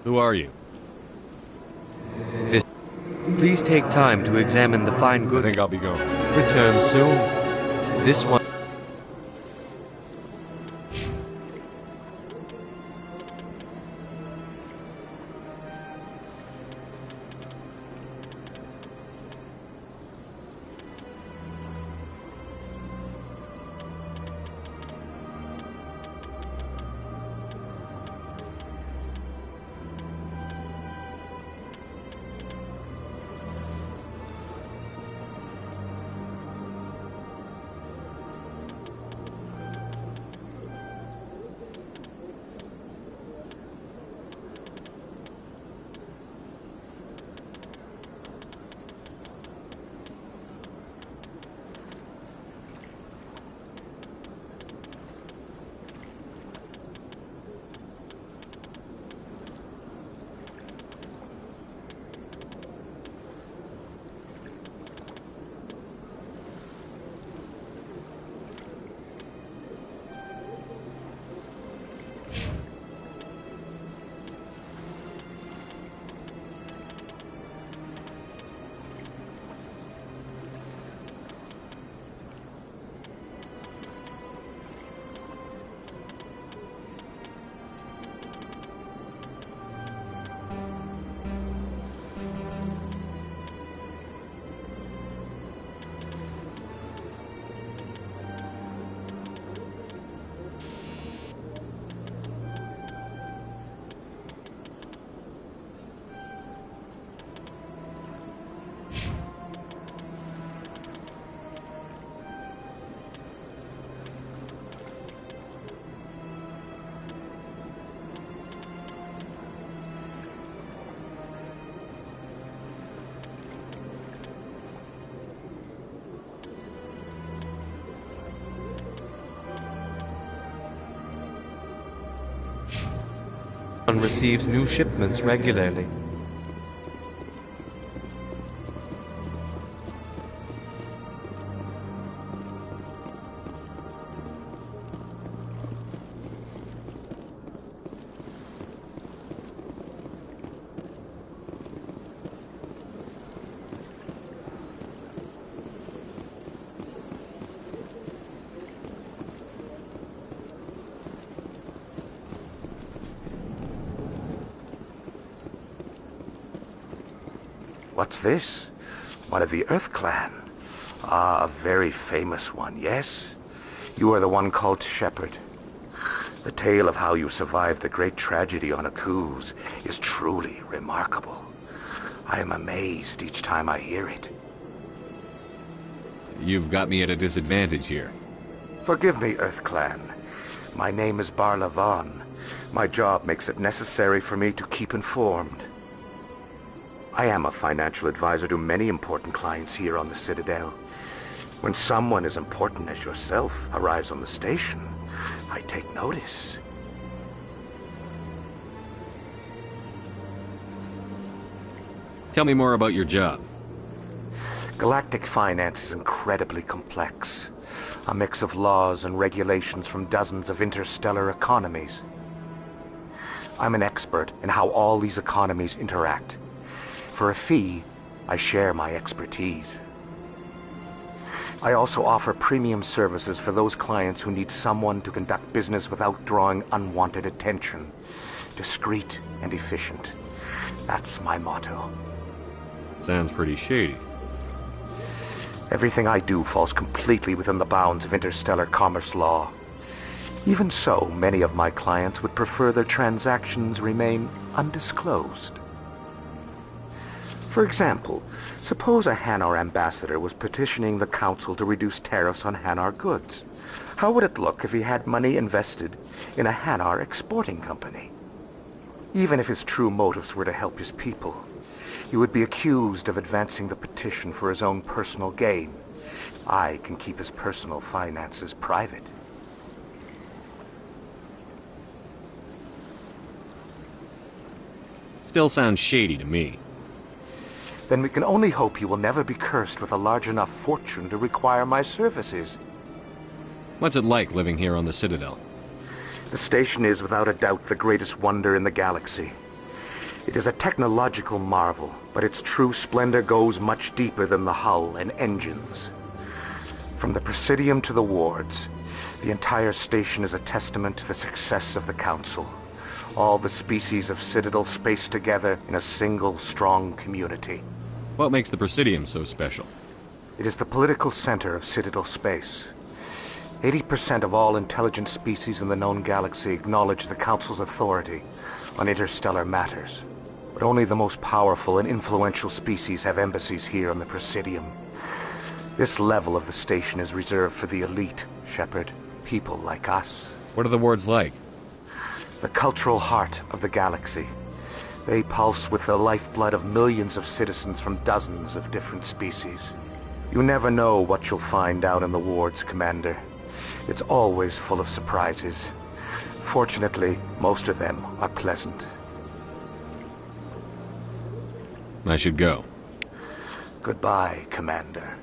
Who are you?
Please take time to examine the fine goods.
I think I'll be going.
Return soon. This one... receives new shipments regularly.
What's this? One of the Earth Clan. Ah, a very famous one, yes? You are the one called Shepard.
The tale of how you survived the great tragedy on Akuz is truly remarkable. I am amazed each time I hear it.
You've got me at a disadvantage here.
Forgive me, EarthClan. My name is Barla Von. My job makes it necessary for me to keep informed. I am a financial advisor to many important clients here on the Citadel. When someone as important as yourself arrives on the station, I take notice.
Tell me more about your job.
Galactic finance is incredibly complex. A mix of laws and regulations from dozens of interstellar economies. I'm an expert in how all these economies interact. For a fee, I share my expertise. I also offer premium services for those clients who need someone to conduct business without drawing unwanted attention. Discreet and efficient. That's my motto.
Sounds pretty shady.
Everything I do falls completely within the bounds of interstellar commerce law. Even so, many of my clients would prefer their transactions remain undisclosed. For example, suppose a Hanar ambassador was petitioning the Council to reduce tariffs on Hanar goods. How would it look if he had money invested in a Hanar exporting company? Even if his true motives were to help his people, he would be accused of advancing the petition for his own personal gain. I can keep his personal finances private.
Still sounds shady to me.
Then we can only hope you will never be cursed with a large enough fortune to require my services.
What's it like living here on the Citadel?
The station is without a doubt the greatest wonder in the galaxy. It is a technological marvel, but its true splendor goes much deeper than the hull and engines. From the Presidium to the wards, the entire station is a testament to the success of the Council. All the species of Citadel spaced together in a single, strong community.
What makes the Presidium so special?
It is the political center of Citadel space. 80% of all intelligent species in the known galaxy acknowledge the Council's authority on interstellar matters. But only the most powerful and influential species have embassies here on the Presidium. This level of the station is reserved for the elite, Shepard. People like us.
What are the wards like?
The cultural heart of the galaxy. They pulse with the lifeblood of millions of citizens from dozens of different species. You never know what you'll find out in the wards, Commander. It's always full of surprises. Fortunately, most of them are pleasant.
I should go.
Goodbye, Commander.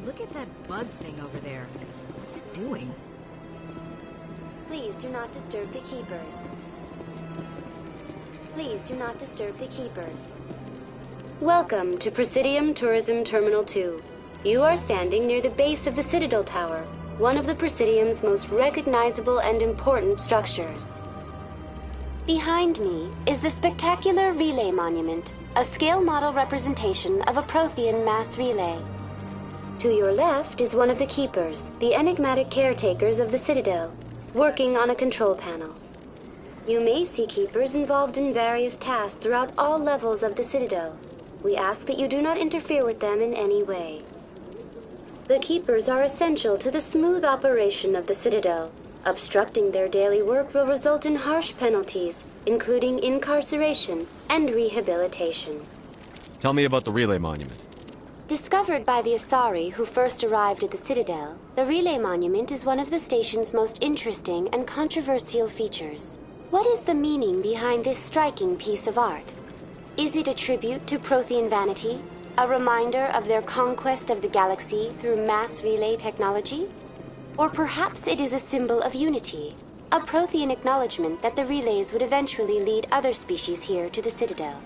Look at that bug thing over there. What's it doing?
Please do not disturb the Keepers. Please do not disturb the Keepers. Welcome to Presidium Tourism Terminal 2. You are standing near the base of the Citadel Tower, one of the Presidium's most recognizable and important structures. Behind me is the spectacular Relay Monument, a scale model representation of a Prothean mass relay. To your left is one of the Keepers, the enigmatic caretakers of the Citadel, working on a control panel. You may see Keepers involved in various tasks throughout all levels of the Citadel. We ask that you do not interfere with them in any way. The Keepers are essential to the smooth operation of the Citadel. Obstructing their daily work will result in harsh penalties, including incarceration and rehabilitation.
Tell me about the relay monument.
Discovered by the Asari who first arrived at the Citadel, the Relay Monument is one of the station's most interesting and controversial features. What is the meaning behind this striking piece of art? Is it a tribute to Prothean vanity? A reminder of their conquest of the galaxy through mass relay technology? Or perhaps it is a symbol of unity, a Prothean acknowledgement that the relays would eventually lead other species here to the Citadel.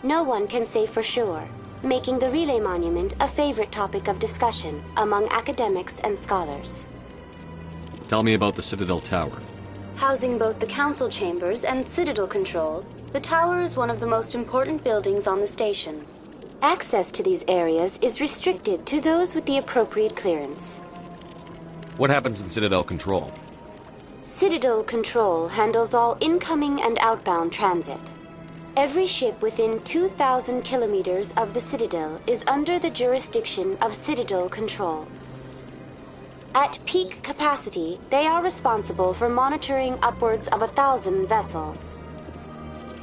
No one can say for sure, making the Relay Monument a favorite topic of discussion among academics and scholars.
Tell me about the Citadel Tower.
Housing both the Council Chambers and Citadel Control, the tower is one of the most important buildings on the station. Access to these areas is restricted to those with the appropriate clearance.
What happens in Citadel Control?
Citadel Control handles all incoming and outbound transit. Every ship within 2,000 kilometers of the Citadel is under the jurisdiction of Citadel Control. At peak capacity, they are responsible for monitoring upwards of 1,000 vessels.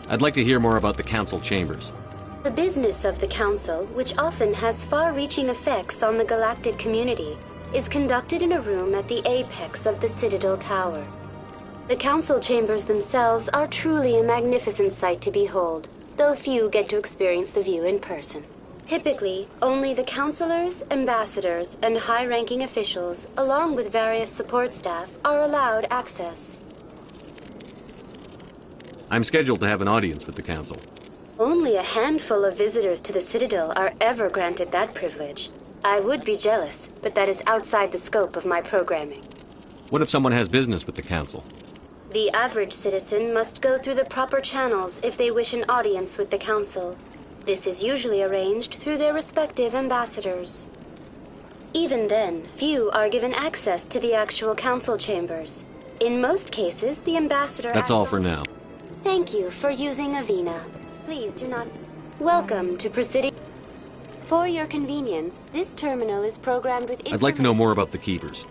I'd like to hear more about the Council Chambers.
The business of the Council, which often has far-reaching effects on the galactic community, is conducted in a room at the apex of the Citadel Tower. The Council Chambers themselves are truly a magnificent sight to behold, though few get to experience the view in person. Typically, only the councilors, ambassadors, and high-ranking officials, along with various support staff, are allowed access.
I'm scheduled to have an audience with the Council.
Only a handful of visitors to the Citadel are ever granted that privilege. I would be jealous, but that is outside the scope of my programming.
What if someone has business with the Council?
The average citizen must go through the proper channels if they wish an audience with the Council. This is usually arranged through their respective ambassadors. Even then, few are given access to the actual Council Chambers. In most cases, the ambassador...
That's all for now.
Thank you for using Avina. Please do not... Welcome to Presidium. For your convenience, this terminal is programmed with...
I'd like to know more about the Keepers.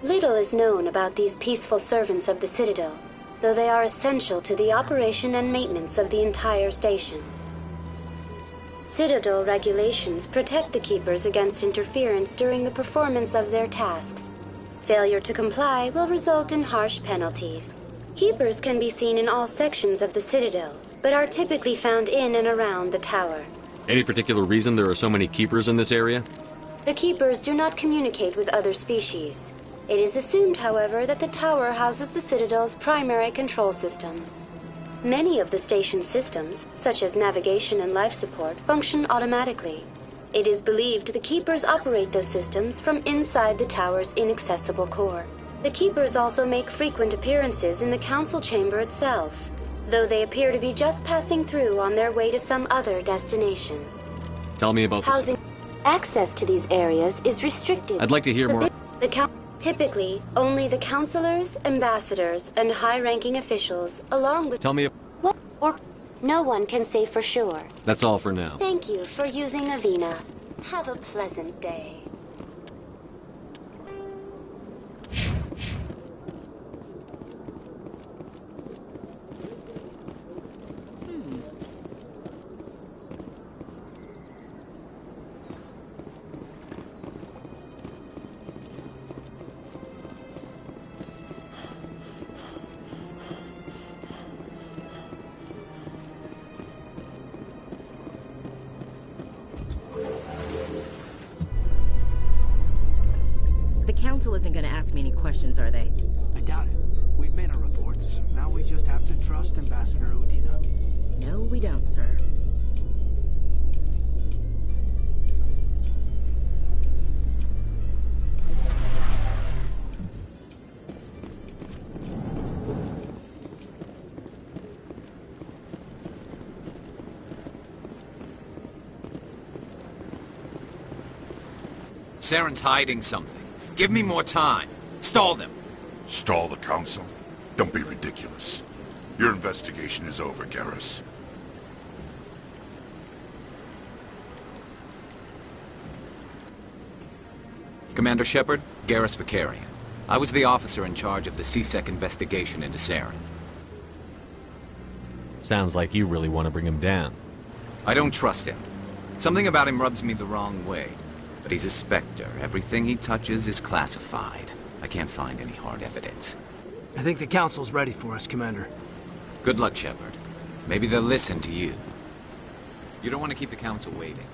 Little is known about these peaceful servants of the Citadel, though they are essential to the operation and maintenance of the entire station. Citadel regulations protect the Keepers against interference during the performance of their tasks. Failure to comply will result in harsh penalties. Keepers can be seen in all sections of the Citadel, but are typically found in and around the tower.
Any particular reason there are so many Keepers in this area?
The Keepers do not communicate with other species. It is assumed, however, that the tower houses the Citadel's primary control systems. Many of the station's systems, such as navigation and life support, function automatically. It is believed the Keepers operate those systems from inside the tower's inaccessible core. The Keepers also make frequent appearances in the Council Chamber itself, though they appear to be just passing through on their way to some other destination.
Tell me about
housing. Access to these areas is restricted.
I'd like to hear more.
Typically, only the councilors, ambassadors, and high-ranking officials, along with...
Tell me...
What? Or... No one can say for sure.
That's all for now.
Thank you for using Avina. Have a pleasant day.
The Council isn't going to ask me any questions, are they?
I doubt it. We've made our reports. Now we just have to trust Ambassador Udina.
No, we don't, sir.
Saren's hiding something. Give me more time. Stall them.
Stall the Council? Don't be ridiculous. Your investigation is over, Garrus.
Commander Shepard, Garrus Vakarian. I was the officer in charge of the C-Sec investigation into Saren.
Sounds like you really want to bring him down.
I don't trust him. Something about him rubs me the wrong way. But he's a Spectre. Everything he touches is classified. I can't find any hard evidence.
I think the Council's ready for us, Commander.
Good luck, Shepard. Maybe they'll listen to you. You don't want to keep the Council waiting.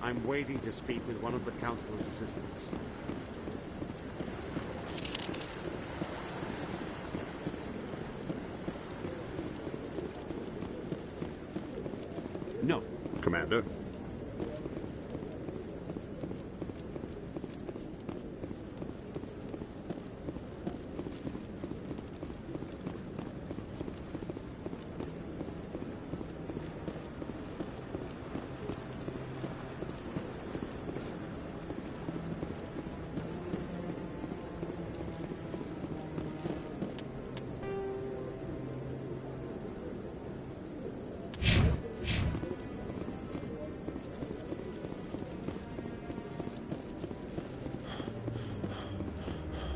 I'm waiting to speak with one of the Councilor's assistants.
No, Commander.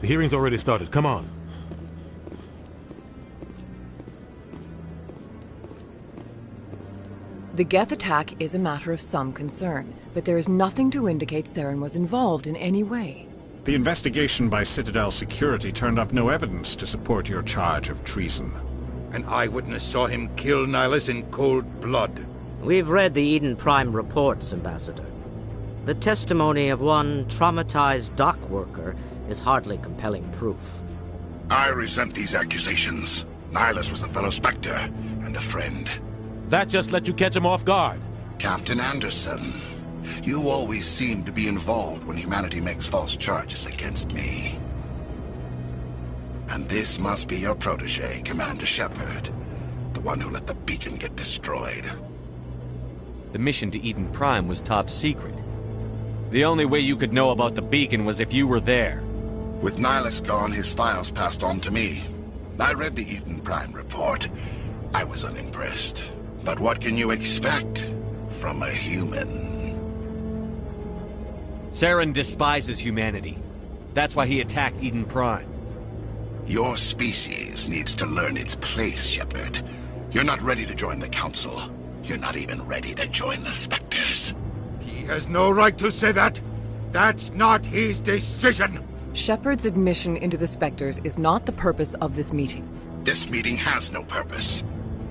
The hearing's already started. Come on.
The Geth attack is a matter of some concern, but there is nothing to indicate Saren was involved in any way.
The investigation by Citadel Security turned up no evidence to support your charge of treason.
An eyewitness saw him kill Nihilus in cold blood.
We've read the Eden Prime reports, Ambassador. The testimony of one traumatized dock worker is hardly compelling proof.
I resent these accusations. Nihilus was a fellow Spectre and a friend.
That just let you catch him off guard.
Captain Anderson, you always seem to be involved when humanity makes false charges against me. And this must be your protege, Commander Shepard, the one who let the beacon get destroyed.
The mission to Eden Prime was top secret. The only way you could know about the beacon was if you were there.
With Nihilus gone, his files passed on to me. I read the Eden Prime report. I was unimpressed. But what can you expect from a human?
Saren despises humanity. That's why he attacked Eden Prime.
Your species needs to learn its place, Shepard. You're not ready to join the Council. You're not even ready to join the Spectres.
He has no right to say that. That's not his decision.
Shepard's admission into the Spectres is not the purpose of this meeting.
This meeting has no purpose.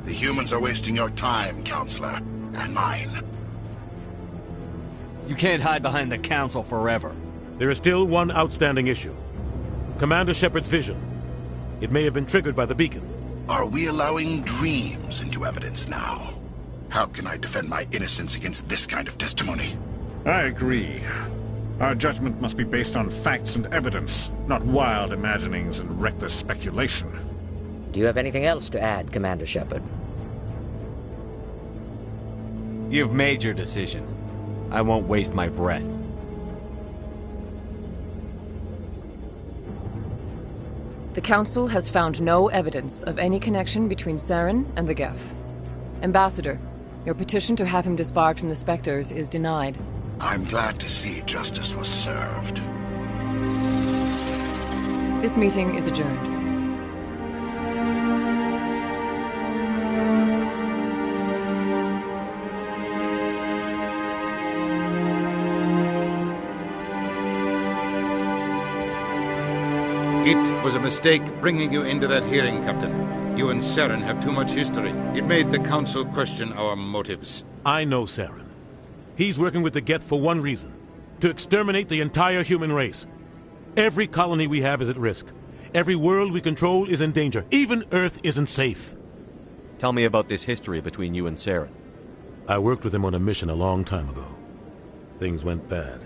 The humans are wasting your time, Counselor, and mine.
You can't hide behind the Council forever.
There is still one outstanding issue. Commander Shepard's vision. It may have been triggered by the beacon.
Are we allowing dreams into evidence now? How can I defend my innocence against this kind of testimony?
I agree. Our judgment must be based on facts and evidence, not wild imaginings and reckless speculation.
Do you have anything else to add, Commander Shepard?
You've made your decision. I won't waste my breath.
The Council has found no evidence of any connection between Saren and the Geth. Ambassador, your petition to have him disbarred from the Spectres is denied.
I'm glad to see justice was served.
This meeting is adjourned.
It was a mistake bringing you into that hearing, Captain. You and Saren have too much history. It made the Council question our motives.
I know Saren. He's working with the Geth for one reason. To exterminate the entire human race. Every colony we have is at risk. Every world we control is in danger. Even Earth isn't safe.
Tell me about this history between you and Saren.
I worked with him on a mission a long time ago. Things went bad.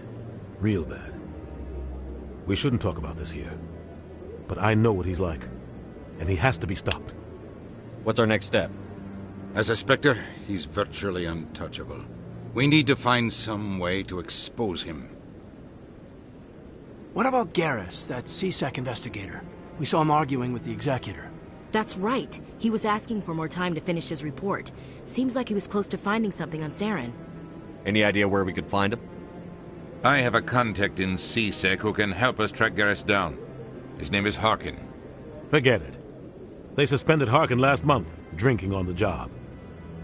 Real bad. We shouldn't talk about this here. But I know what he's like. And he has to be stopped.
What's our next step?
As a Spectre, he's virtually untouchable. We need to find some way to expose him.
What about Garrus, that C-Sec investigator? We saw him arguing with the Executor.
That's right. He was asking for more time to finish his report. Seems like he was close to finding something on Saren.
Any idea where we could find him?
I have a contact in C-Sec who can help us track Garrus down. His name is Harkin.
Forget it. They suspended Harkin last month, drinking on the job.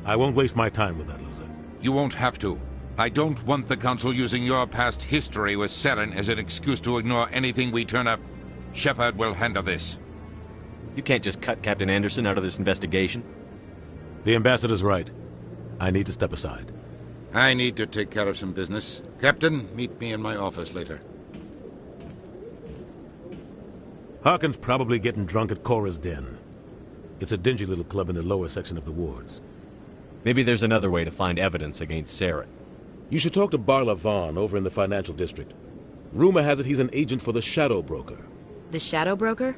I won't waste my time with that loser.
You won't have to. I don't want the Council using your past history with Saren as an excuse to ignore anything we turn up. Shepard will handle this.
You can't just cut Captain Anderson out of this investigation.
The Ambassador's right. I need to step aside.
I need to take care of some business. Captain, meet me in my office later.
Harkin's probably getting drunk at Cora's Den. It's a dingy little club in the lower section of the wards.
Maybe there's another way to find evidence against Saren.
You should talk to Barla Vaughn over in the financial district. Rumor has it he's an agent for the Shadow Broker.
The Shadow Broker?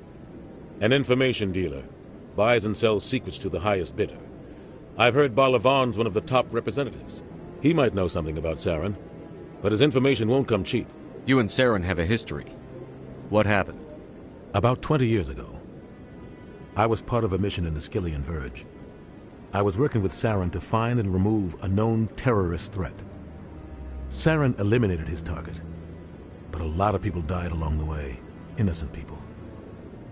An information dealer. Buys and sells secrets to the highest bidder. I've heard Barla Vaughn's one of the top representatives. He might know something about Saren, but his information won't come cheap.
You and Saren have a history. What happened?
About 20 years ago, I was part of a mission in the Skillian Verge. I was working with Saren to find and remove a known terrorist threat. Saren eliminated his target, but a lot of people died along the way, innocent people.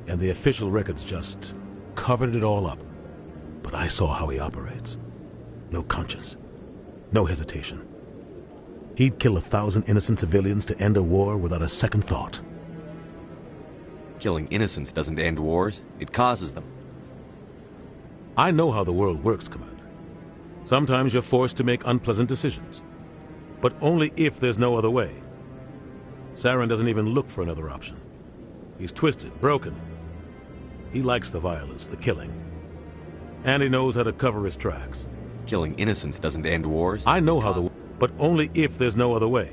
And the official records just covered it all up. But I saw how he operates. No conscience, no hesitation. He'd kill 1,000 innocent civilians to end a war without a second thought.
Killing innocents doesn't end wars, it causes them.
I know how the world works, Commander. Sometimes you're forced to make unpleasant decisions. But only if there's no other way. Saren doesn't even look for another option. He's twisted, broken. He likes the violence, the killing. And he knows how to cover his tracks.
Killing innocents doesn't end wars.
I know how but only if there's no other way.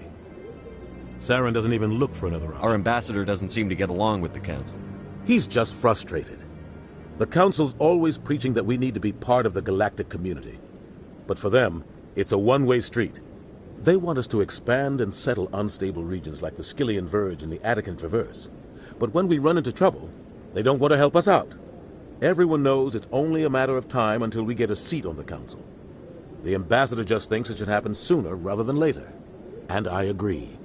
Saren doesn't even look for another option.
Our ambassador doesn't seem to get along with the Council.
He's just frustrated. The Council's always preaching that we need to be part of the galactic community. But for them, it's a one-way street. They want us to expand and settle unstable regions like the Skillian Verge and the Attican Traverse. But when we run into trouble, they don't want to help us out. Everyone knows it's only a matter of time until we get a seat on the Council. The Ambassador just thinks it should happen sooner rather than later. And I agree.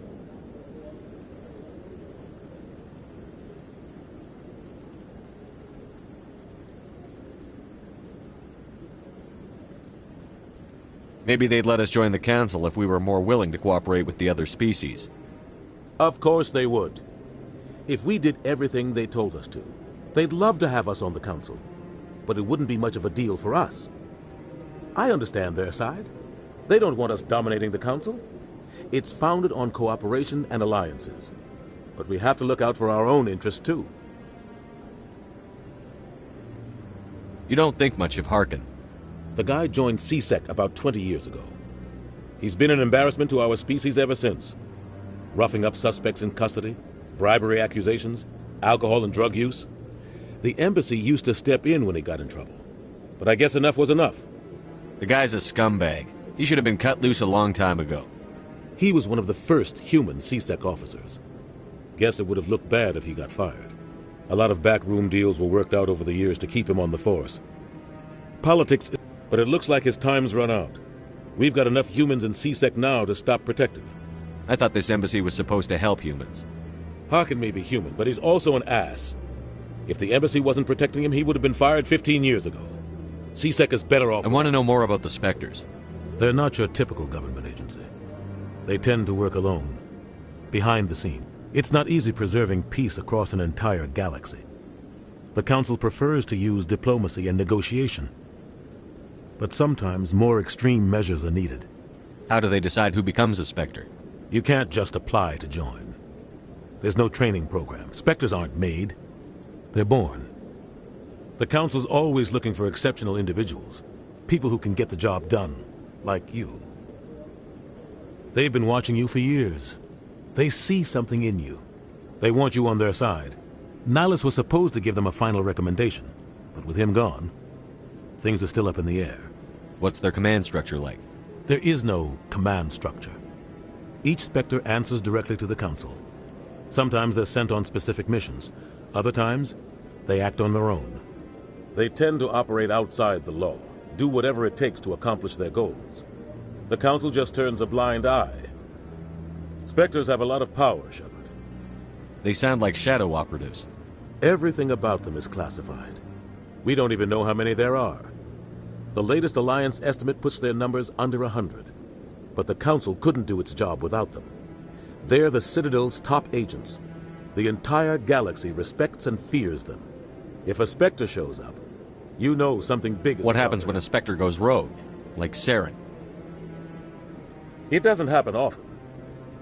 Maybe they'd let us join the Council if we were more willing to cooperate with the other species.
Of course they would. If we did everything they told us to, they'd love to have us on the Council. But it wouldn't be much of a deal for us. I understand their side. They don't want us dominating the Council. It's founded on cooperation and alliances. But we have to look out for our own interests, too.
You don't think much of Harkin.
The guy joined C-Sec about 20 years ago. He's been an embarrassment to our species ever since. Roughing up suspects in custody, bribery accusations, alcohol and drug use. The embassy used to step in when he got in trouble. But I guess enough was enough.
The guy's a scumbag. He should have been cut loose a long time ago.
He was one of the first human C-Sec officers. Guess it would have looked bad if he got fired. A lot of backroom deals were worked out over the years to keep him on the force. Politics, but it looks like his time's run out. We've got enough humans in C-Sec now to stop protecting him.
I thought this embassy was supposed to help humans.
Harkin may be human, but he's also an ass. If the embassy wasn't protecting him, he would have been fired 15 years ago. C-Sec is better off.
I want to know more about the Spectres.
They're not your typical government agency. They tend to work alone, behind the scene. It's not easy preserving peace across an entire galaxy. The Council prefers to use diplomacy and negotiation. But sometimes more extreme measures are needed.
How do they decide who becomes a Spectre?
You can't just apply to join. There's no training program. Spectres aren't made. They're born. The Council's always looking for exceptional individuals. People who can get the job done, like you. They've been watching you for years. They see something in you. They want you on their side. Nihilus was supposed to give them a final recommendation, but with him gone, things are still up in the air.
What's their command structure like?
There is no command structure. Each Spectre answers directly to the Council. Sometimes they're sent on specific missions. Other times, they act on their own. They tend to operate outside the law, do whatever it takes to accomplish their goals. The Council just turns a blind eye. Spectres have a lot of power, Shepard.
They sound like shadow operatives.
Everything about them is classified. We don't even know how many there are. The latest Alliance estimate puts their numbers under 100. But the Council couldn't do its job without them. They're the Citadel's top agents. The entire galaxy respects and fears them. If a Spectre shows up, you know something big is
What happens when a Spectre goes rogue? Like Saren?
It doesn't happen often.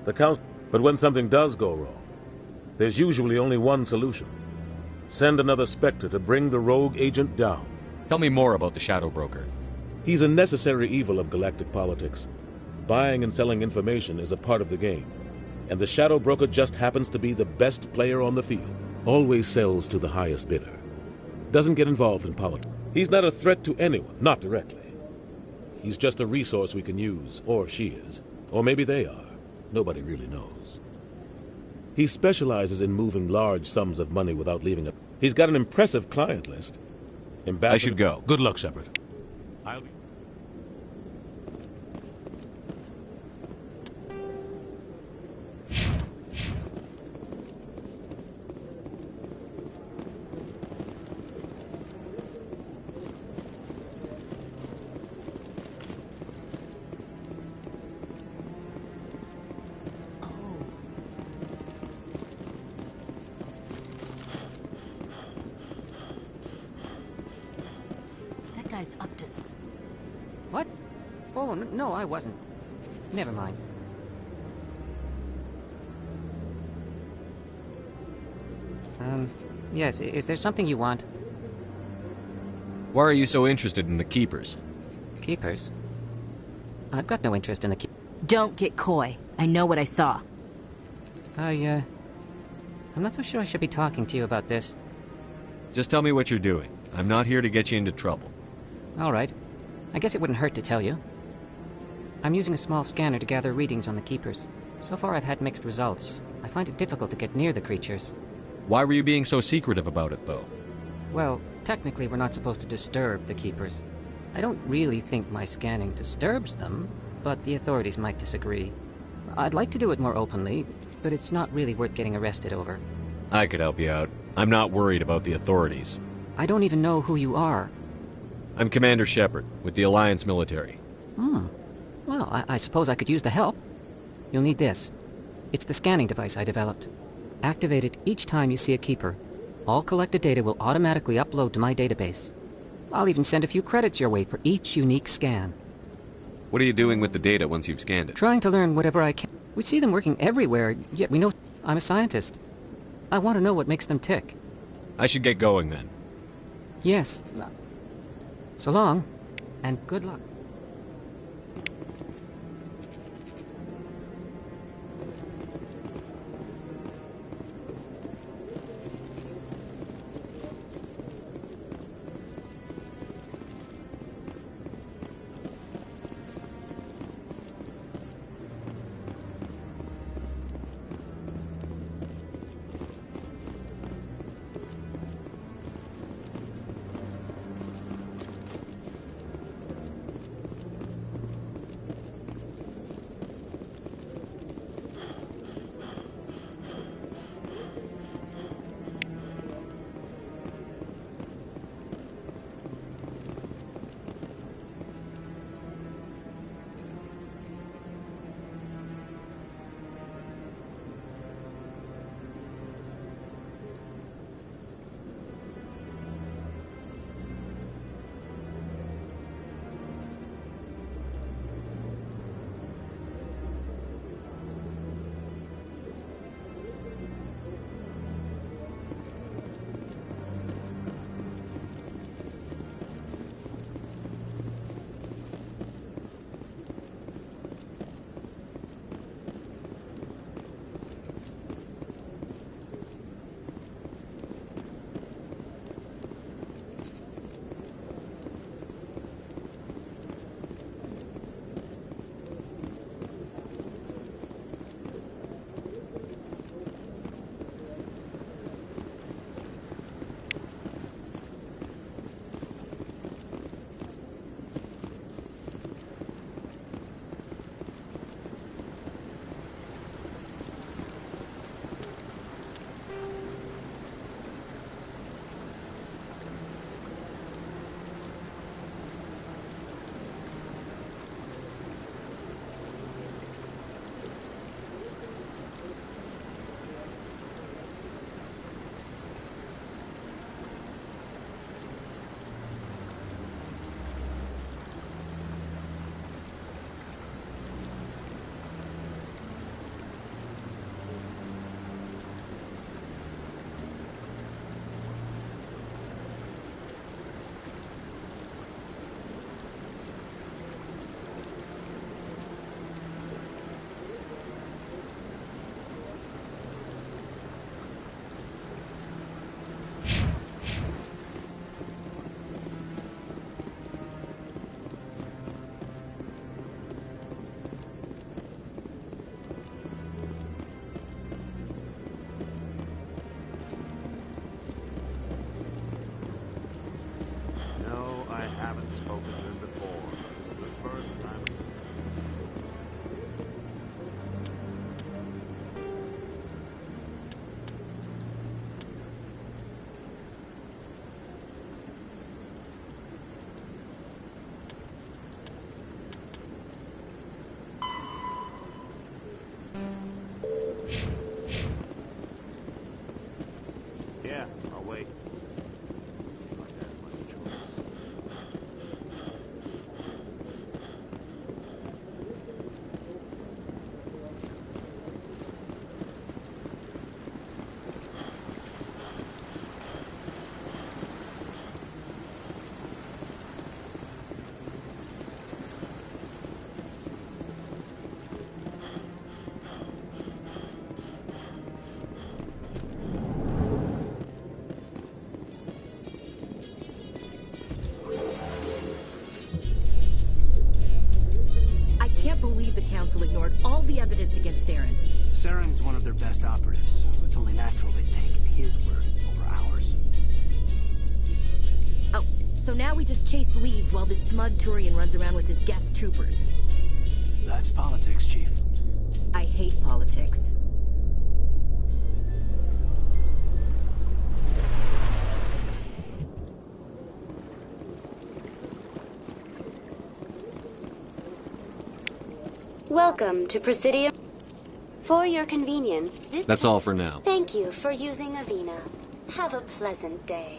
But when something does go wrong, there's usually only one solution. Send another Spectre to bring the rogue agent down.
Tell me more about the Shadow Broker.
He's a necessary evil of galactic politics. Buying and selling information is a part of the game. And the Shadow Broker just happens to be the best player on the field. Always sells to the highest bidder. Doesn't get involved in politics. He's not a threat to anyone, not directly. He's just a resource we can use, or she is. Or maybe they are. Nobody really knows. He specializes in moving large sums of money without leaving a... He's got an impressive client list.
I should go.
Good luck, Shepard.
Up to some... What? Oh, no, I wasn't. Never mind. Yes, is there something you want?
Why are you so interested in the Keepers?
Keepers? I've got no interest in the
Don't get coy. I know what I saw.
I'm not so sure I should be talking to you about this.
Just tell me what you're doing. I'm not here to get you into trouble.
All right. I guess it wouldn't hurt to tell you. I'm using a small scanner to gather readings on the Keepers. So far I've had mixed results. I find it difficult to get near the creatures.
Why were you being so secretive about it, though?
Well, technically we're not supposed to disturb the Keepers. I don't really think my scanning disturbs them, but the authorities might disagree. I'd like to do it more openly, but it's not really worth getting arrested over.
I could help you out. I'm not worried about the authorities.
I don't even know who you are.
I'm Commander Shepard, with the Alliance military.
Well, I suppose I could use the help. You'll need this. It's the scanning device I developed. Activate it each time you see a Keeper. All collected data will automatically upload to my database. I'll even send a few credits your way for each unique scan.
What are you doing with the data once you've scanned it?
Trying to learn whatever I can. We see them working everywhere, yet we know I'm a scientist. I want to know what makes them tick.
I should get going then.
Yes. So long, and good luck.
spoken to him before. This is the first time. Yeah, I'll wait. Seems like I have much choice.
I can't believe the Council ignored all the evidence against Saren.
Saren's one of their best operatives. It's only natural they'd take his word over ours.
Oh, so now we just chase leads while this smug Turian runs around with his Geth troopers.
That's politics, Chief.
I hate politics.
Welcome to Presidium. For your convenience, this...
That's all for now.
Thank you for using Avina. Have a pleasant day.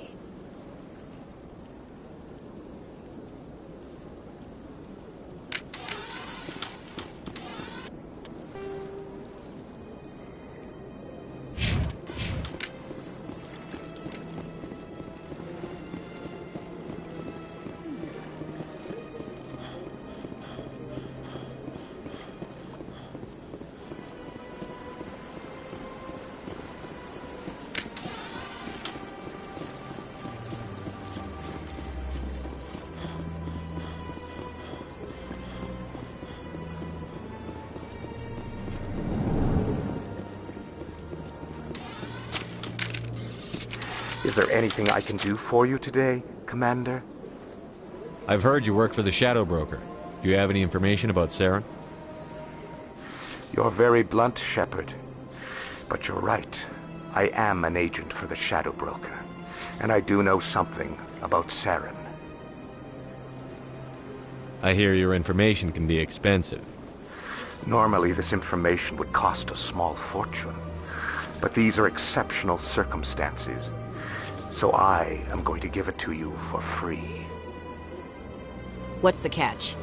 Is there anything I can do for you today, Commander?
I've heard you work for the Shadow Broker. Do you have any information about Saren?
You're very blunt, Shepard. But you're right. I am an agent for the Shadow Broker. And I do know something about Saren.
I hear your information can be expensive.
Normally, this information would cost a small fortune. But these are exceptional circumstances. So I am going to give it to you for free.
What's the catch?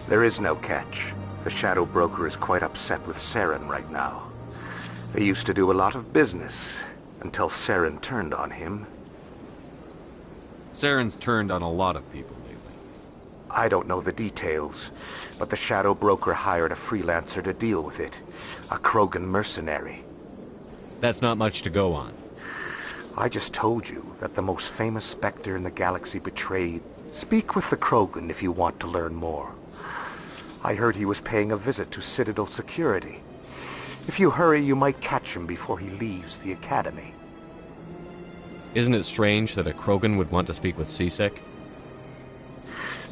There is no catch. The Shadow Broker is quite upset with Saren right now. They used to do a lot of business, until Saren turned on him.
Saren's turned on a lot of people lately.
I don't know the details, but the Shadow Broker hired a freelancer to deal with it. A Krogan mercenary.
That's not much to go on.
I just told you that the most famous Spectre in the galaxy betrayed. Speak with the Krogan if you want to learn more. I heard he was paying a visit to Citadel security. If you hurry, you might catch him before he leaves the Academy.
Isn't it strange that a Krogan would want to speak with C-Sec?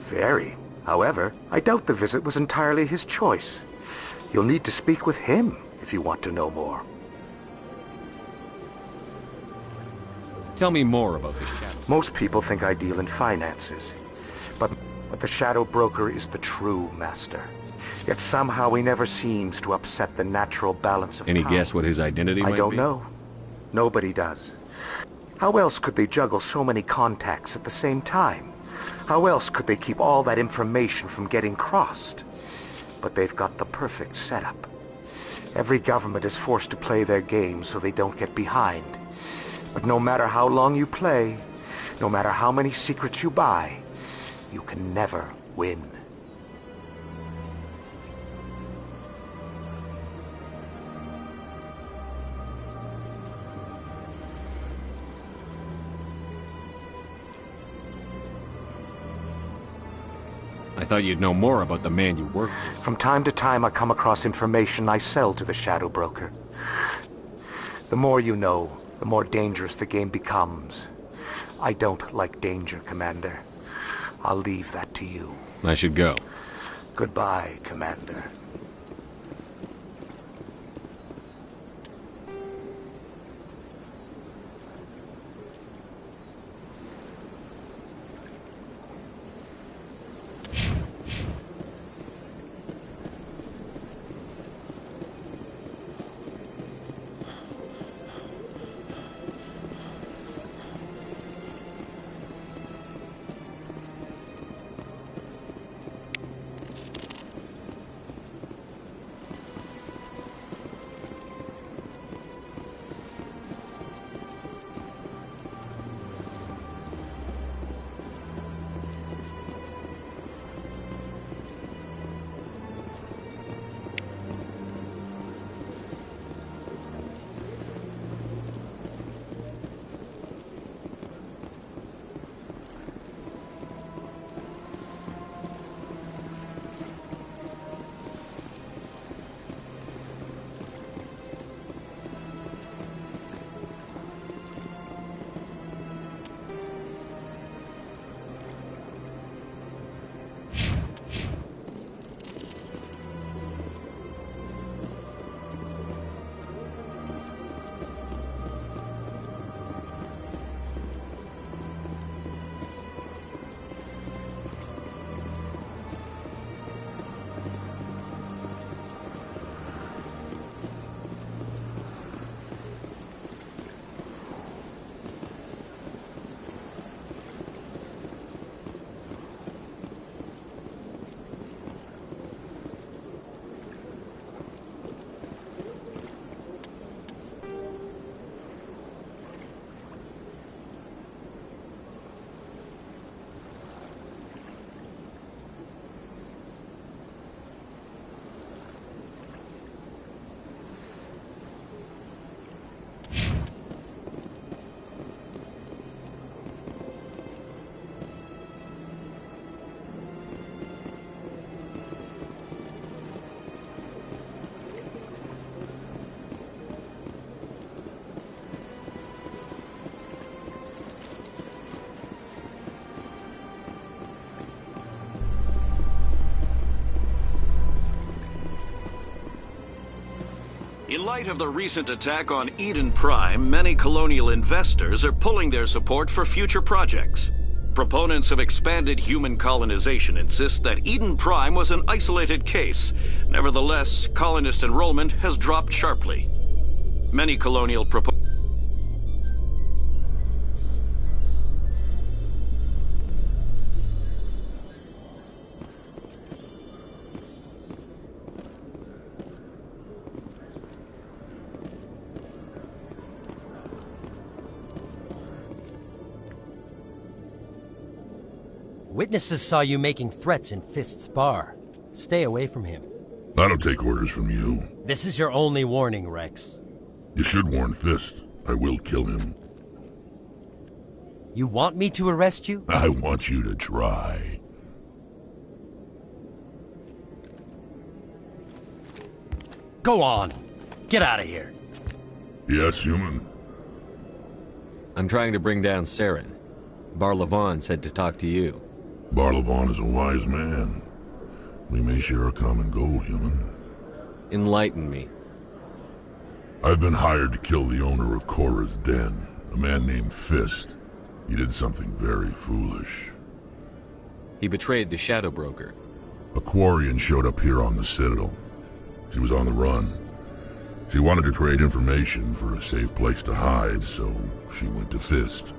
Very. However, I doubt the visit was entirely his choice. You'll need to speak with him if you want to know more.
Tell me more about the Shadow.
Most people think I deal in finances, but the Shadow Broker is the true master. Yet somehow he never seems to upset the natural balance of
Any
power.
guess what his identity might be?
I don't know. Nobody does. How else could they juggle so many contacts at the same time? How else could they keep all that information from getting crossed? But they've got the perfect setup. Every government is forced to play their game so they don't get behind. But no matter how long you play, no matter how many secrets you buy, you can never win.
I thought you'd know more about the man you work with.
From time to time, I come across information I sell to the Shadow Broker. The more you know, the more dangerous the game becomes. I don't like danger, Commander. I'll leave that to you.
I should go.
Goodbye, Commander.
In light of the recent attack on Eden Prime, many colonial investors are pulling their support for future projects. Proponents of expanded human colonization insist that Eden Prime was an isolated case. Nevertheless, colonist enrollment has dropped sharply. Many colonial proponents
Witnesses saw you making threats in Fist's bar. Stay away from him.
I don't take orders from you.
This is your only warning, Rex.
You should warn Fist. I will kill him.
You want me to arrest you?
I want you to try.
Go on. Get out of here.
Yes, human.
I'm trying to bring down Saren. Bar-Levon said to talk to you.
Bar-Levon is a wise man. We may share a common goal, human.
Enlighten me.
I've been hired to kill the owner of Korra's Den, a man named Fist. He did something very foolish.
He betrayed the Shadow Broker.
A Quarian showed up here on the Citadel. She was on the run. She wanted to trade information for a safe place to hide, so she went to Fist.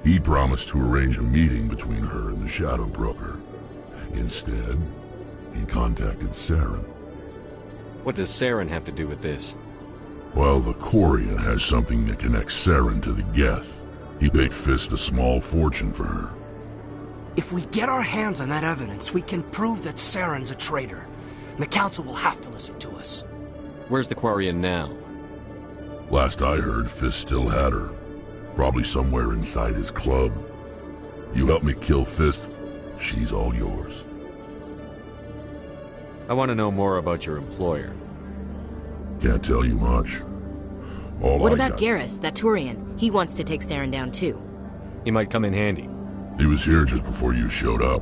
He promised to arrange a meeting between her and the Shadow Broker. Instead, he contacted Saren.
What does Saren have to do with this?
Well, the Quarian has something that connects Saren to the Geth. He paid Fist a small fortune for her.
If we get our hands on that evidence, we can prove that Saren's a traitor. And the Council will have to listen to us.
Where's the Quarian now?
Last I heard, Fist still had her. Probably somewhere inside his club. You help me kill Fist, she's all yours.
I want to know more about your employer.
Can't tell you much.
What about Garrus, that Turian? He wants to take Saren down too.
He might come in handy.
He was here just before you showed up.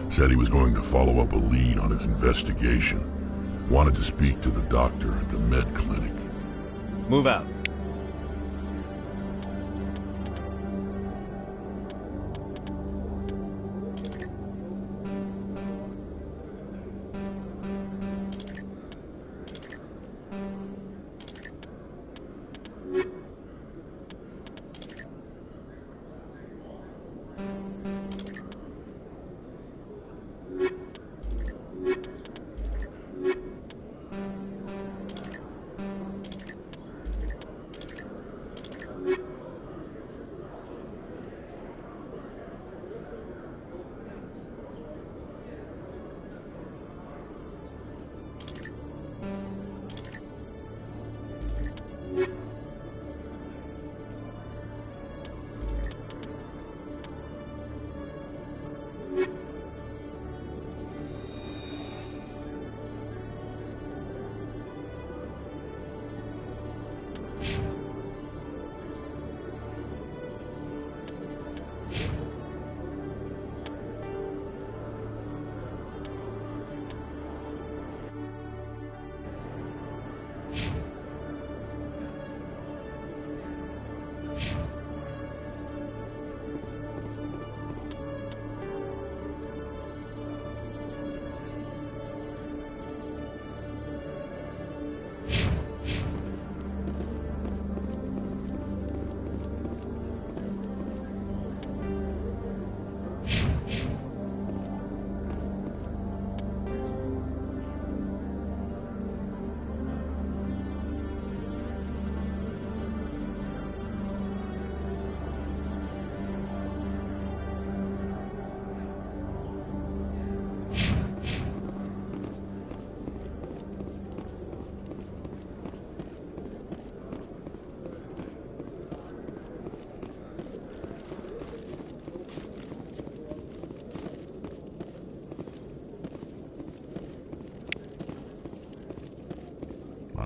Said he was going to follow up a lead on his investigation. Wanted to speak to the doctor at the med clinic.
Move out.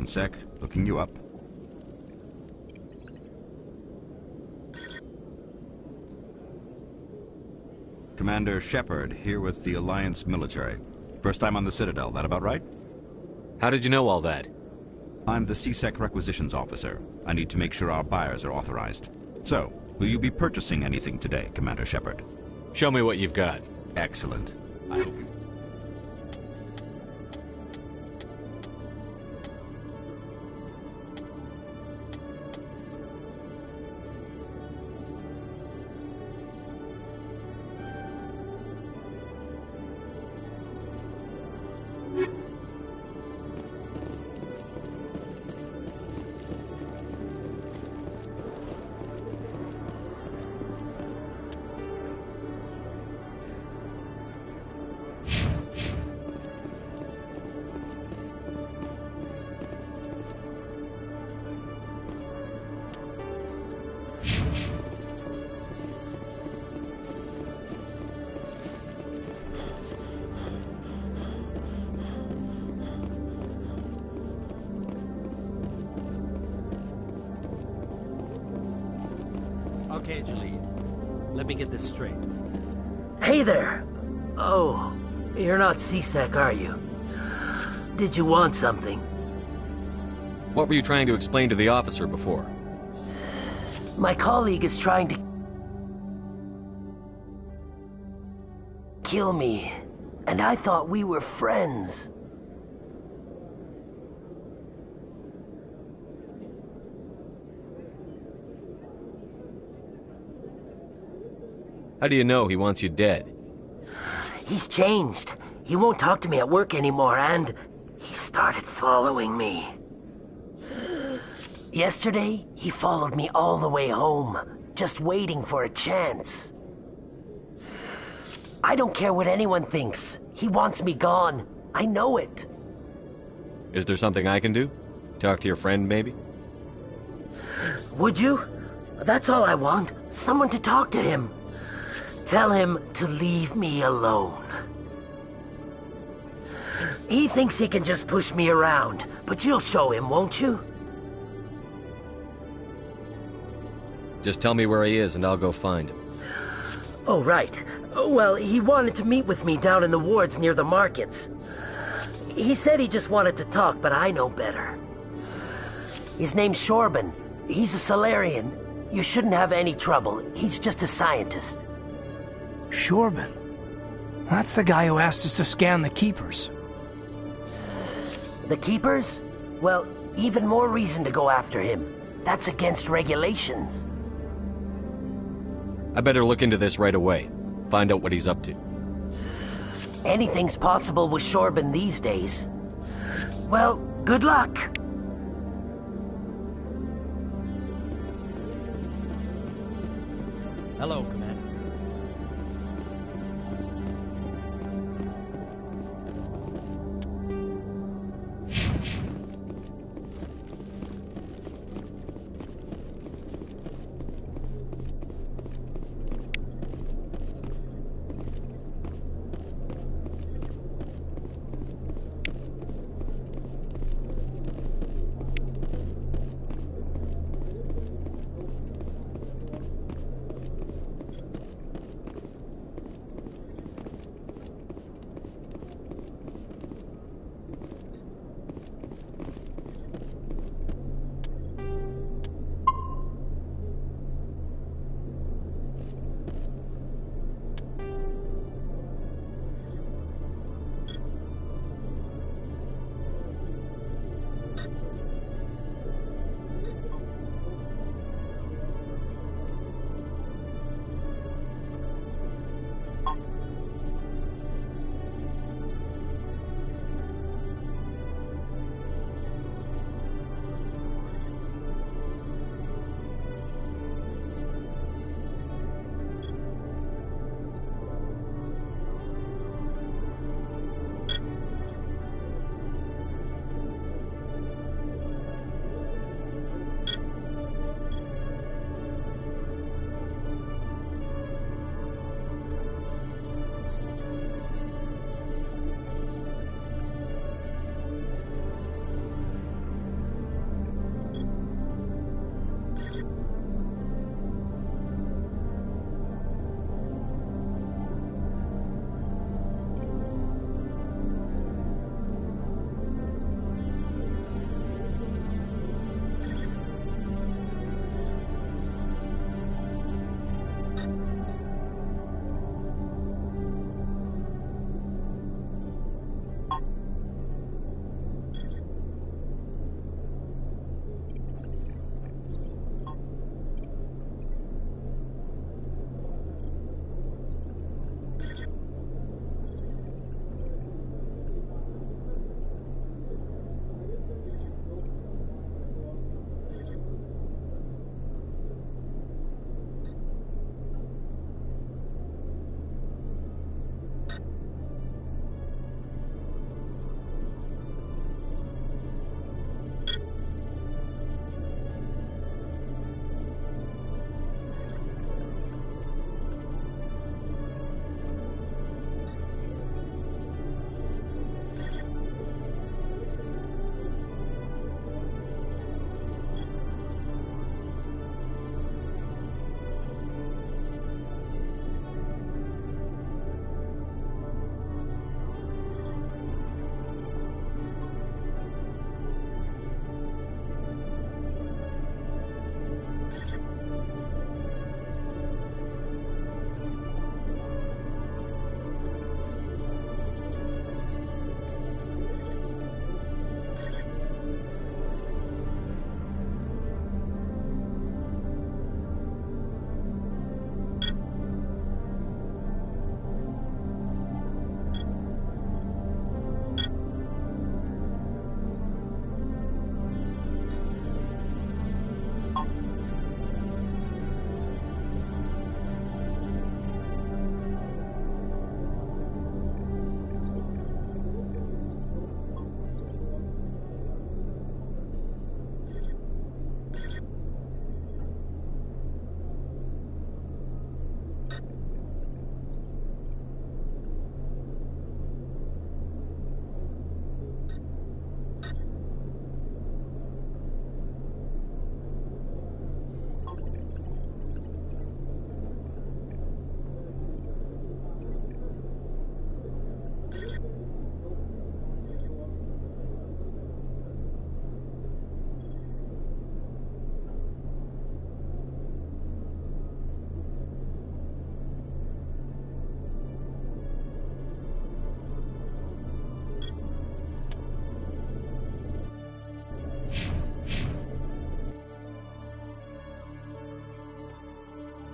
One sec, looking you up. Commander Shepard, here with the Alliance military. First time on the Citadel, that about right?
How did you know all that?
I'm the CSEC requisitions officer. I need to make sure our buyers are authorized. So, will you be purchasing anything today, Commander Shepard?
Show me what you've got.
Excellent. I hope you...
Okay, Jalid. Let me get this straight.
Hey there! Oh, you're not CSEC, are you? Did you want something?
What were you trying to explain to the officer before?
My colleague is trying to kill me, and I thought we were friends.
How do you know he wants you dead?
He's changed. He won't talk to me at work anymore, and he started following me. Yesterday, he followed me all the way home, just waiting for a chance. I don't care what anyone thinks. He wants me gone. I know it.
Is there something I can do? Talk to your friend, maybe?
Would you? That's all I want. Someone to talk to him. Tell him to leave me alone. He thinks he can just push me around, but you'll show him, won't you?
Just tell me where he is and I'll go find him.
Oh, right. Well, he wanted to meet with me down in the wards near the markets. He said he just wanted to talk, but I know better. His name's Shorban. He's a Salarian. You shouldn't have any trouble. He's just a scientist.
Shorban? That's the guy who asked us to scan the Keepers.
The Keepers? Well, even more reason to go after him. That's against regulations.
I better look into this right away. Find out what he's up to.
Anything's possible with Shorban these days. Well, good luck.
Hello, Commander.